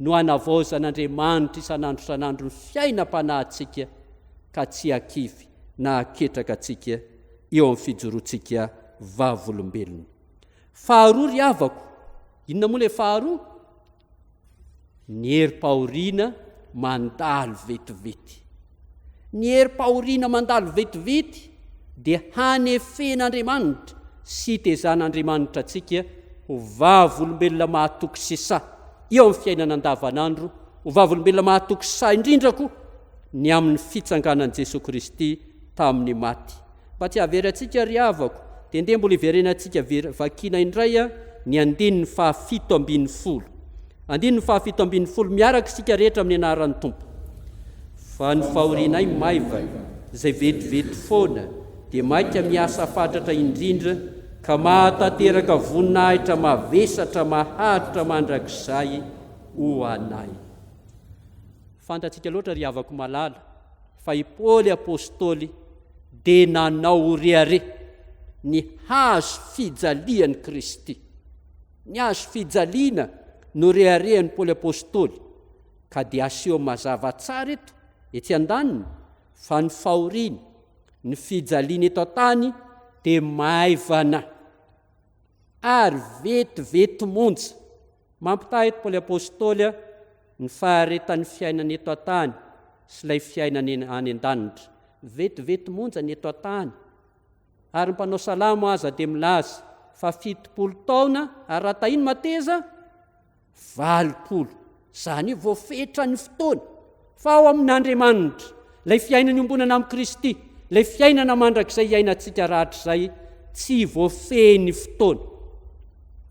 no anavaozan'Andriamanitra isan'andro ny fiainam-panahintsika, ka tsy akivy na aketraka antsika eo amin'ny fijoroantsika vavolombelona. Faharoa ry havako, inona moa ilay faharoa? Ny herim-pahoriana mandalo vetivety. Ny herim-pahoriana mandalo vetivety dia hanefen'Andriamanitra sy tezan'Andriamanitra antsika ho vavolombelona mahatoky sisa eo amin'ny fiainana andavanandro, ho vavolombelona mahatoky sisa indrindrako ny amin'ny fitsanganan' Jesosy Kristy tamin'ny maty. Mba tsy haverantsika ry havako, dia ndeha mbola iverenantsika vakina indray ny 7:50. 7:50 miaraka isika rehetra amin'ny anaran'ny Tompo. Fa ny fahorianay maivana izay vetivety foana dia maika miasa fatratra indrindra ka mahatateraka voninahitra mavesatra maharitra mandrakizay ho anay. Fantatsika loatra ry havako malala fa i Paoly apôstôly dia nanao reare ny hazo fijalian'i Kristy. Ny hazo fijaliana no reharehan'ny Paoly apôstôly, ka dia aseho mazava tsara eto etsy an-daniny fa ny fahoriana, ny fijaliana eto an-tany dia maivana ary vetivety monja. Mampitaha eto Paoly apôstôly ny faharetan'ny fiainana eto an-tany sy ilay fiainana any an-danitra. Vetivety monja ny eto an-tany. Ary ny mpanao salamo aza dia milaza fa 70 taona ary raha tahiny mateza 80. Izany voafetra ny fotoana fa ao amin'Andriamanitra ilay fiainana iombonana amin'ny Kristy, ilay fiainana mandrakizay iainantsika rahatra izay tsy voafeny fotoana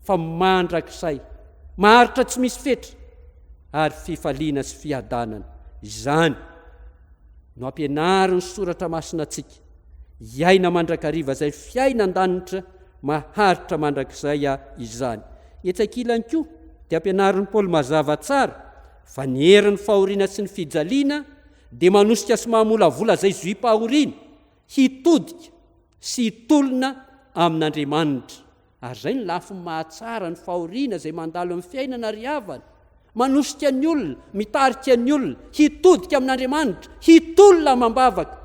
fa mandrakizay maharitra tsy misy fetra ary fifaliana sy fiadanana. Izany no ampianariny soratra masina antsika iaina mandrakariva izay fiaina an-danitra maharitra mandrakizay izany. Etsakilany koa dia ampianariny Paoly mazava tsara fa ny herin'ny fahoriana sy ny fijaliana dia manosika sy mahamolavola izay zoim-pahoriana hitodika sy hitolona amin'Andriamanitra. Ary izay ny lafiny mahatsara ny fahoriana izay mandalo amin'ny fiainana ry havana, manosika ny olona, mitarika ny olona, hitodika amin'Andriamanitra, hitolona mambavaka,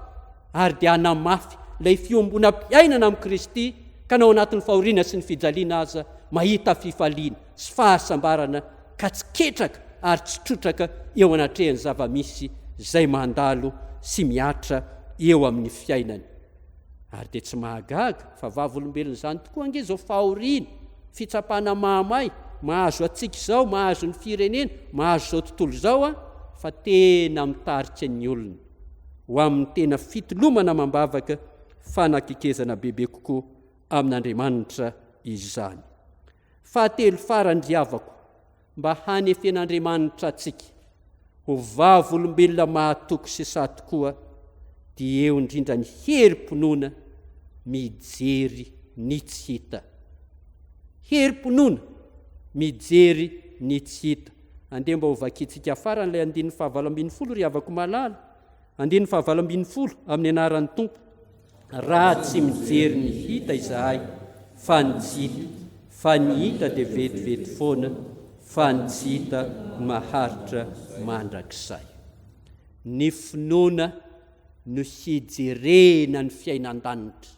ary dia hanamafy ilay fiombonam-piainana amin'ny Kristy, ka nao anatin'ny fahoriana sy ny fijaliana aza mahita fifaliana sy fahasambarana ka tsy ketraka ary tsy trotraka eo anatrehan'ny zava-misy izay mandalo sy miatra eo amin'ny fiainany. Ary dia tsy mahagaga fa vavolombelona izany tokoa ange izao fahoriana, fitsapana mahamay mahazo atsika izao, mahazo ny firenena, mahazo izao tontolo izao fa tena mitarika ny olona ho amin'ny tena fitolomana mambavaka fanakekezana bebe kokoa amin'Andriamanitra izany. Fahatelo farany ry havako, mba hanefen'Andriamanitra atsika ho vavolombelona mahatoky sisa tokoa dia eo indrindra ny herim-ponoana mijery ny tsy hita. Herim-ponoana mijery ny tsy hita. Andeha mba ho vakintsika faran'ilay 7:50 ry havako malala. 7:50 amin'ny anaran'ny Tompo. Raha tsy mijery ny hita izahay fa ny tsy hita, fa ny hita dia vetivety foana, fa ny tsy hita maharitra mandrakizay. Ny finoana no hijerena ny fiainan-danitra.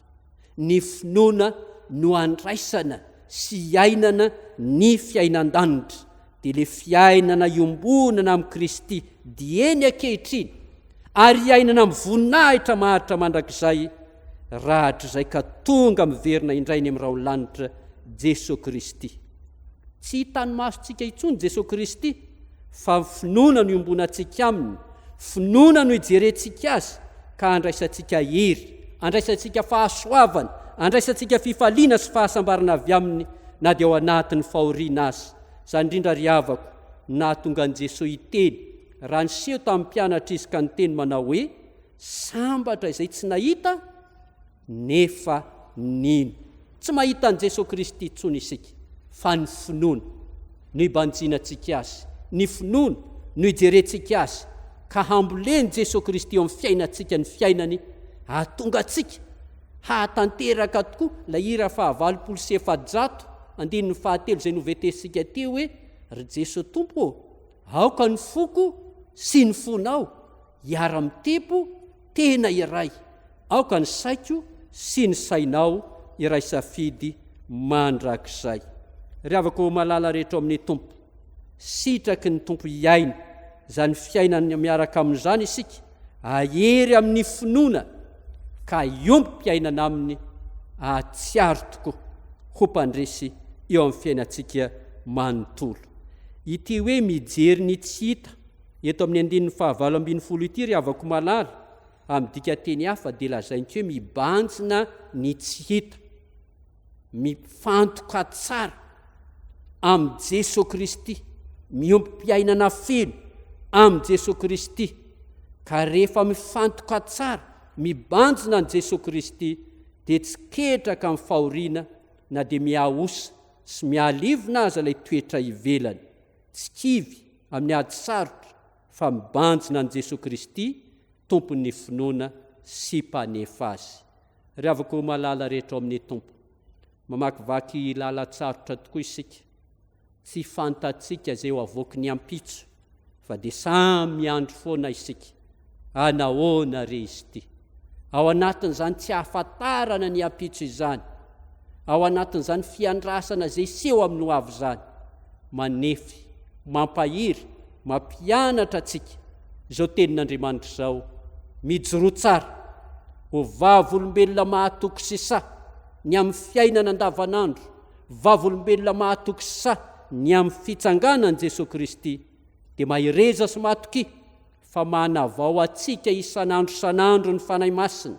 Ny finoana no andraisana sy iainana ny fiainan-danitra. Dia ilay fiainana iombonana amin'ny Kristy dia eny ankehitriny ary iainana amin'ny voninahitra maharitra mandrakizay rahatra izay ka tonga miverina indray ny amin'ny raolanitra Jesosy Kristy. Tsy hitany masontsika intsony Jesosy Kristy fa finoana no iombonantsika aminy, finoana no hijerentsika azy ka andraisantsika hery, andraisantsika fahasoavana, andraisantsika fifaliana sy fahasambarana avy aminy na dia ao anatin'ny fahoriana azy. Izany indrindra ry havako nahatonga an'i Jesosy hiteny raha niseho tamin'ny mpianatra izy ka niteny manao hoe sambatra izay tsy nahita nefa nino. Tsy mahita an'i Jesosy Kristy intsony isika fa ny finoana no hibanjinantsika azy, ny finoana no hijerentsika azy ka hamboleny Jesosy Kristy eo amin'ny fiainantsika ny fiainany hahatonga antsika hahatanteraka tokoa ilay hira faha-valopolo sy efajato andininy fahatelo izay novetesika teo hoe ry Jesosy Tompo, aoka ny foko sy ny fonao hiara-mitempo tena iray, aoka ny saiko sy ny sainao iray safidy mandrakizay. Ry avako malala rehetra amin'ny tompo, sitraky ny tompo iaina zany fiainany miaraka amin'izany isika, ahery amin'ny finoana ka iompi-piainana aminy atsiaro tokoa ho mpandresy eo amin'ny fiainantsika manontolo. Ity hoe mijery ny tsy hita eto amin'ny 9:20 ity ry avako malala amin'ny dika teny hafa dia lazaintsy hoe mibanjina ny tsy hita, mifantoka tsara amin'ny Jesosy Kristy, miompi-piainana feno amin'ny Jesosy Kristy. Ka rehefa mifantoka tsara, mibanjina ny Jesosy Kristy, dia tsy ketraka amin'ny fahoriana na dia miaosa sy mialivona aza ilay toetra ivelany. Tsy kivy amin'ny ady sarotra fa mibanjina ny Jesosy Kristy, tompon'ny finoana sy mpanefa azy. Ry avako malala rehetra amin'ny tompo, mamakivaky lalatsarotra tokoa isika, tsy fantatsika izay ho avoaky ny ampitso, fa dia samy miandro foana isika anahoana re izy ity. Ao anatin'izany tsy hahafantarana ny ampitso izany, ao anatin'izany fiandrasana izay seho amin'ny ho avy izany, manefy, mampahiry, mampianatra atsika izao tenin'Andriamanitra izao: mijoro tsara ho vavolombelona mahatoky sisa ny amin'ny fiainana andavanandro, vavolombelona mahatoky sisa ny amin'ny fitsanganan'i Jesosy Kristy, dia mahireza sy matoky fa manavao atsika isan'andro isan'andro ny fanahy masina,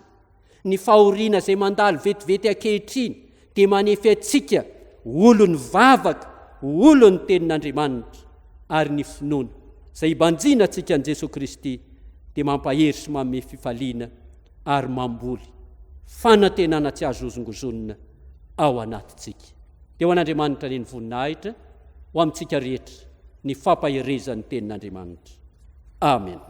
ny fahoriana izay mandalo vetivety ankehitriny, dia manefy atsika olony vavaka, olony tenin'Andriamanitra, ary ny finoana izay ibanjina atsika an' Jesosy Kristy dia mampahery sy manome fifaliana ary mamboly fanantenana tsy azo ozongozonina ao anatitsika. Dia ho an'Andriamanitra ny voninahitra ho amintsika rehetra ny fampaherezan'ny tenin'Andriamanitra. Amen.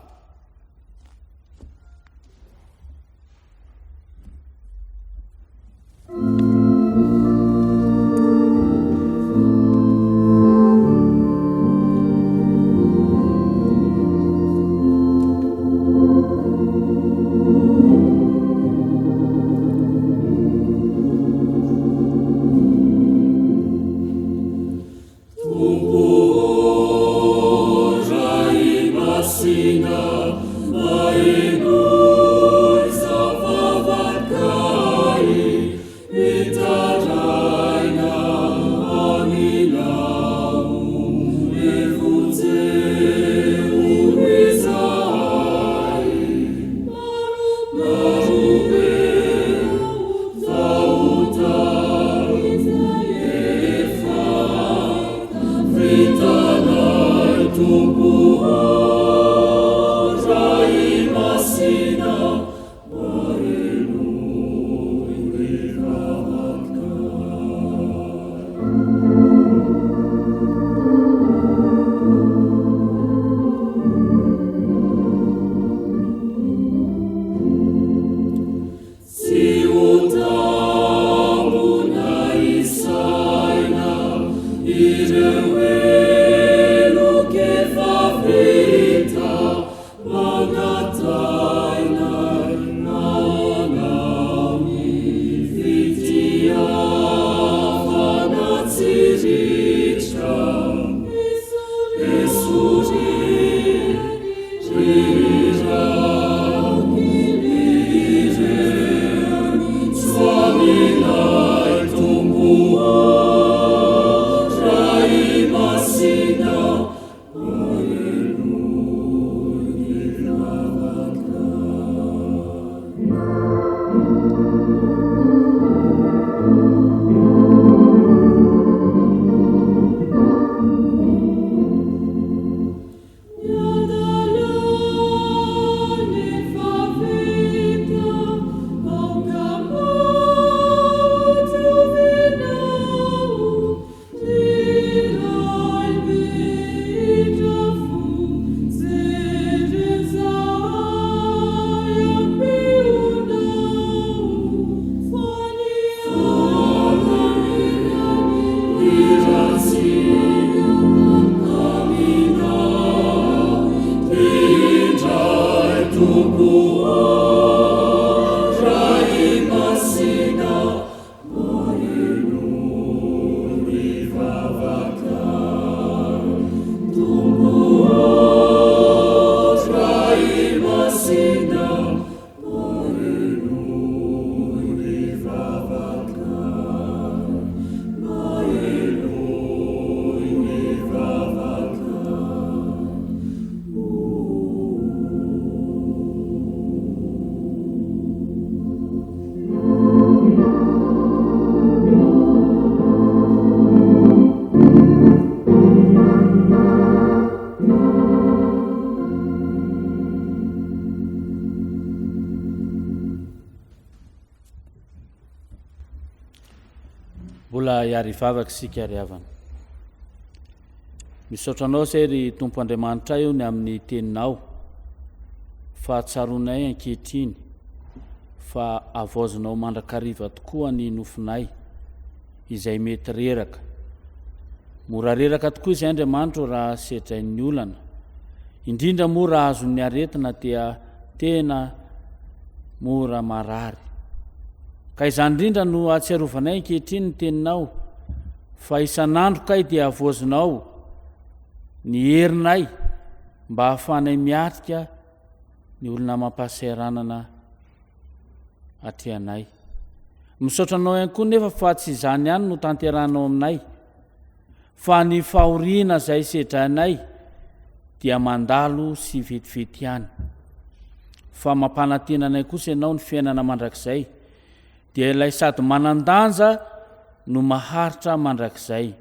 Rai Mbola iary vavaka sika ry havana. Misaotranao zay ry Tompo Andriamanitra io ny amin'ny teninao fa tsaronay ankehitriny fa avaozonao mandrakariva tokoa ny nofinay izay mety reraka. Mora reraka tokoa izay Andriamanitra raha sedrain'ny olana. Indrindra moa raha azon'ny aretina dia tena mora marary. Ka izany indrindra no atsiarovanay ankehitriny ny teninao fa isan'andro kay dia avaozonao ny herinay mba hahafanay miatrika ny olona mampasahiranana atrehanay. Misaotranao ihany koa nefa fa tsy izany ihany no tanteranao aminay fa ny fahoriana izay sedrainay dia mandalo sy vetivety ihany. Fa mampanantenanay kosa ianao ny fiainana mandrakizay dia ilay sady manandanja no maharitra mandrakizay.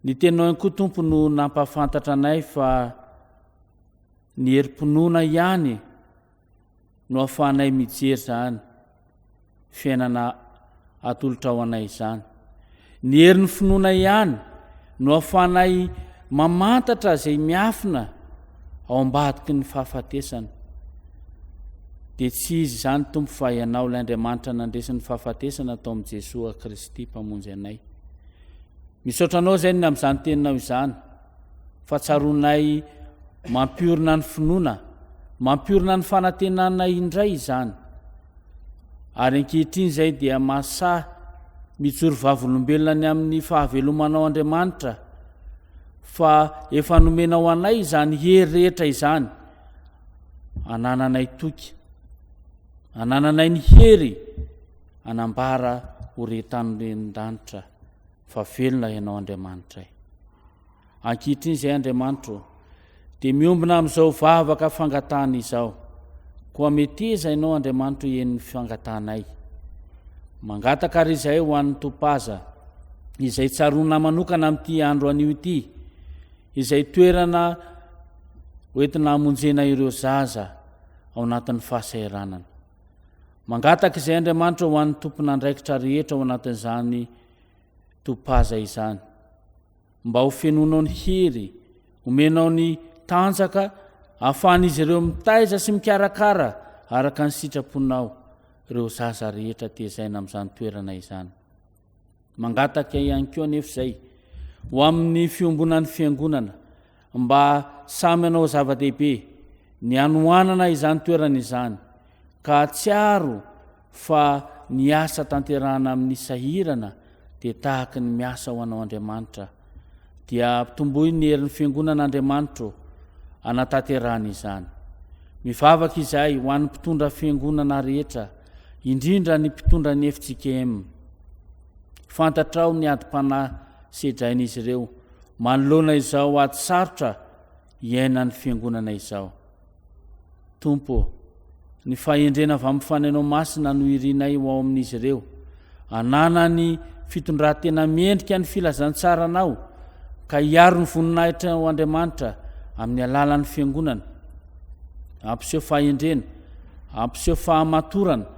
Ny tenao ihany koa Tompo no nampafantatra anay fa ny herim-ponoana ihany no ahafahanay mijery zany fiainana atolotra ao anay izany. Ny herin'ny finoana ihany no ahafahanay mamantatra izay miafina ao ambadiky ny fahafatesana. Dia tsy izy izany Tompo fa ianao ilay Andriamanitra nandresin'ny fahafatesana tao amin'i Jesosy Kristy mpamonjy anay. Misaotranao zay ny amin'izany teninao izany fa tsaronay mampiorina ny finoana, mampiorina ny fanantenanay indray izany. Ary ankehitriny izay dia masahy mijoro vavolombelona ny amin'ny fahavelomanao Andriamanitra fa efa nomenao anay izany hery rehetra izany. Anananay toky, anananay ny hery anambara horetan'ny Rendanitra fa velona ianao Andriamanitra. Ankehitriny izay Andriamanitra dia miombina amin'izao vavaka fangatahana izao. Koa meteza ianao Andriamanitra en'ny fangatahanay. Mangataka ary izay ho an'ny topaza izay tsarona manokana amin'ity andro anio ity, izay toerana hoentina hamonjena ireo zaza ao anatin'ny fahasahiranana. Mangataka izay Andriamanitra ho an'ny tompon'andraikitra rehetra ao anatin'izany topaza izany, mba ho fenonao ny hery, omenao ny tanjaka ahafahan'izy ireo mitaiza sy mikarakara araka ny sitraponao ireo zaza rehetra tezaina amin'izany toerana izany. Mangataka ihany koa anefa izay ho amin'ny fiombonan'ny fiangonana mba samy anao zava-dehibe ny anoanana izany toerana izany, ka tsiaro fa ny asa tanterahana amin'ny sahirana dia tahaka ny miasa ho anao Andriamanitra, dia tombohy ny herin'ny fiangonan'Andriamanitra anatanterahana izany. Mivavaka izay ho an'ny mpitondra fiangonana rehetra, indrindra ny mpitondra ny FJKM. Fantatrao ny adi-panahy sedrain'izy ireo manoloana izao ady sarotra iainan'ny fiangonana izao. Tompo, ny fahendrena avy amin'ny fanainao masina no irinay ao amin'izy ireo, ananany fitondran-tena miendrika ny filazantsaranao, ka hiaro ny voninahitra ao Andriamanitra amin'ny alalan'ny fiangonana. Ampiseho fahendrena, ampiseho fahamatorana,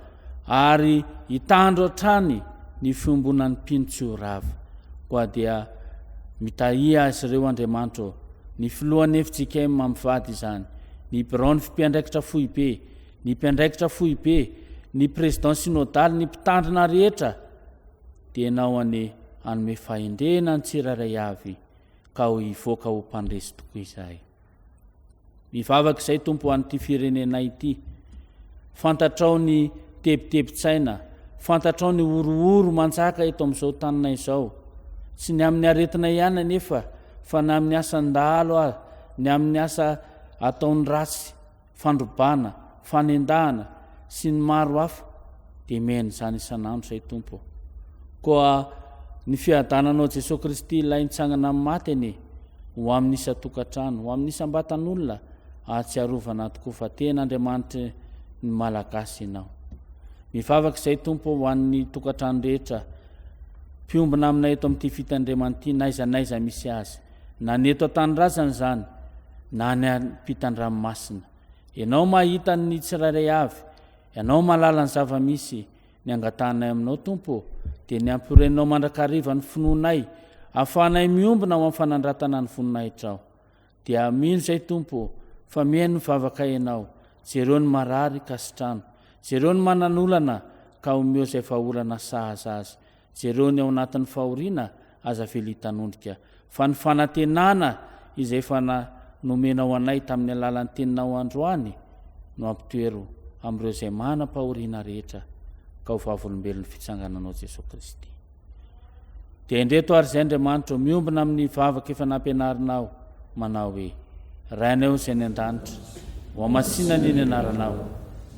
ary hitandro hatrany ny fiombonan'ny mpino tsy ho rava. Koa dia mitahia azy ireo Andriamanitra, ny filohan'ny FJKM mamivady izany, ny birao ny mpiandraikitra fohibe, ny mpiandraikitra fohibe, ny président synodaly, ny mpitandrina rehetra, dia ianao anome fahendrena ny tsiraray avy ka ho hivoaka ho mpandresy tokoa izay. Mivavaka izay Tompo an'ity firenenay ity, fantatrao ny tebitebitsaina, fantatrao ny orooro manjaka eto amin'izao tanina izao, sy ny amin'ny aretina ihany anefa fa ny amin'ny asa ndalo azy, ny amin'ny asa ataon'ny ratsy, fandrobana, fanendahana sy ny maro hafa, dia mena izany isan'andro izay Tompo. Koa ny fiadananao Jesosy Kristy ilay nitsangana amin'ny matiny ho amin'ny isa-tokantrano, ho amin'ny isam-batan'olona, ahatsiarovana tokoa fa tena Andriamanitra ny malagasy ianao. Mivavaka izay Tompo ho an'ny tokantrano rehetra, mpiombina aminay eto amin'ity fitandremana ity, naizanaiza misy azy, na ny eto an-tanirazana izany, na ny ampitan-dranomasina. Ianao mahita ny tsirairay avy, ianao mahalala ny zava-misy, ny angatahanay aminao Tompo, dia ny ampirenao mandrakariva ny finoanay ahafahanay miombona ao amin'ny fanandratana ny vononay trao dia mino izay tompo fa mihaino mivavaka ianao jereo ny marary ka sitrano jereo ny mananolana ka omeo izay vahaolana sahaza azy jereo ny ao anatin'ny fahoriana aza velitanondrika fa ny fanantenana izay efa nomenao anay tamin'ny alalan'ny teninao androany no ampitoero amin'ireo izay manam-pahoriana rehetra ka ho vavolombelon'ny fitsangananao Jesosy Kristy. Dia indreto ary izay Andriamanitra miombona amin'ny vavaka efa nampianarinao manao hoe rainao izay ny an-danitra ho amasina ny anaranao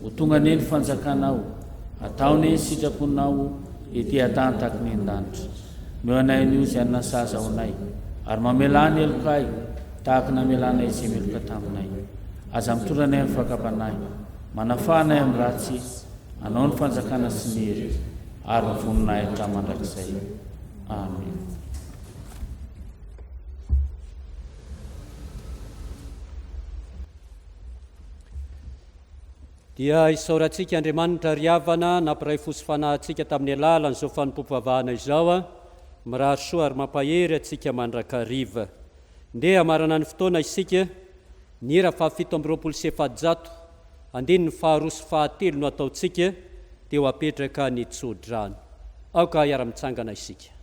ho tonga ny fanjakanao ataony ny sitraponao ety an-tany tahaka ny an-danitra meo anay nio izay nasaza ao anay ary mamelany elokay tahaka namelanay izay meloka taminay aza mitondrana amin'ny fakapanay manafahanay amin'ny ratsy anao ny fanjakana sy ny hery ary mivononay hatramandrakizay. Amen. Dia isaorantsika Andriamanitra riavana nampiray fosifanahintsika tamin'ny alalan'izao fanompoam-pivavahana izao mirary soa ary mampahery atsika mandrakariva. Nde amarana ny fotoana isika ny hira 720 andiny ny 2 no ataontsika dia ho apetraka ny tsodrano. Aoka hiara-mitsangana isika.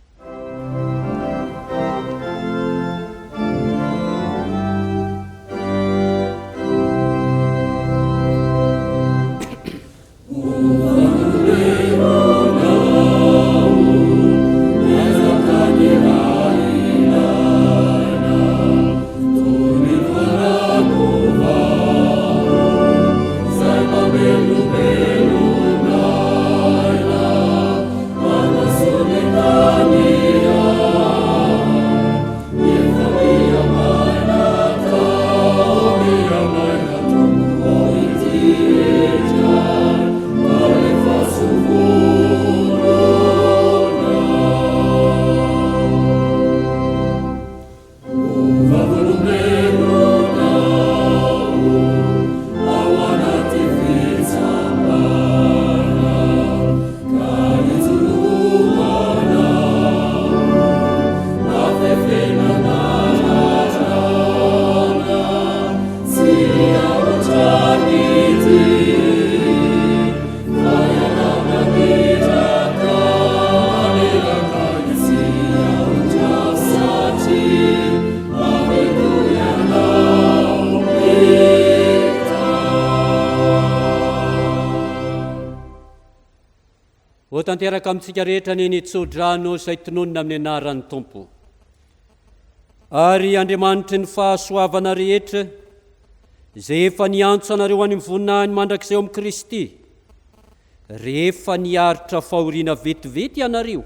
Tanteraka amintsika rehetra ny tsodrano izay tononona amin'ny anaran'ny Tompo. Ary Andriamanitra ny fahasoavana rehetra izay efa niantso anareo any mivonina mandrakizay ao amin'ny Kristy, rehefa niaritra fahoriana vetivety ianareo,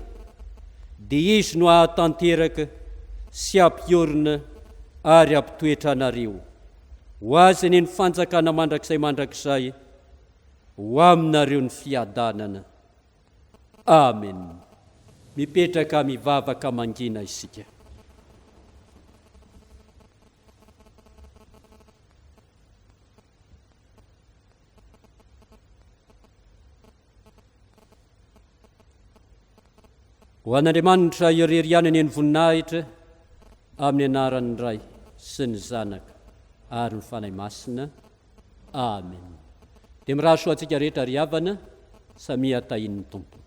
dia izy no ahatanteraka sy ampiorina ary ampitoetra anareo ho azy ny fanjakana mandrakizay ho aminareo ny fiadanana. Amen. Mipetraka mivavaka mangina isika. Ho an'Andriamanitra iorerianany ny voninahitra amin'ny anaran'ny Ray sy ny Zanaka ary ny Fanahy Masina. Amen. Dia miraso antsika rehetra ry havana samia tahin'ny Tompo.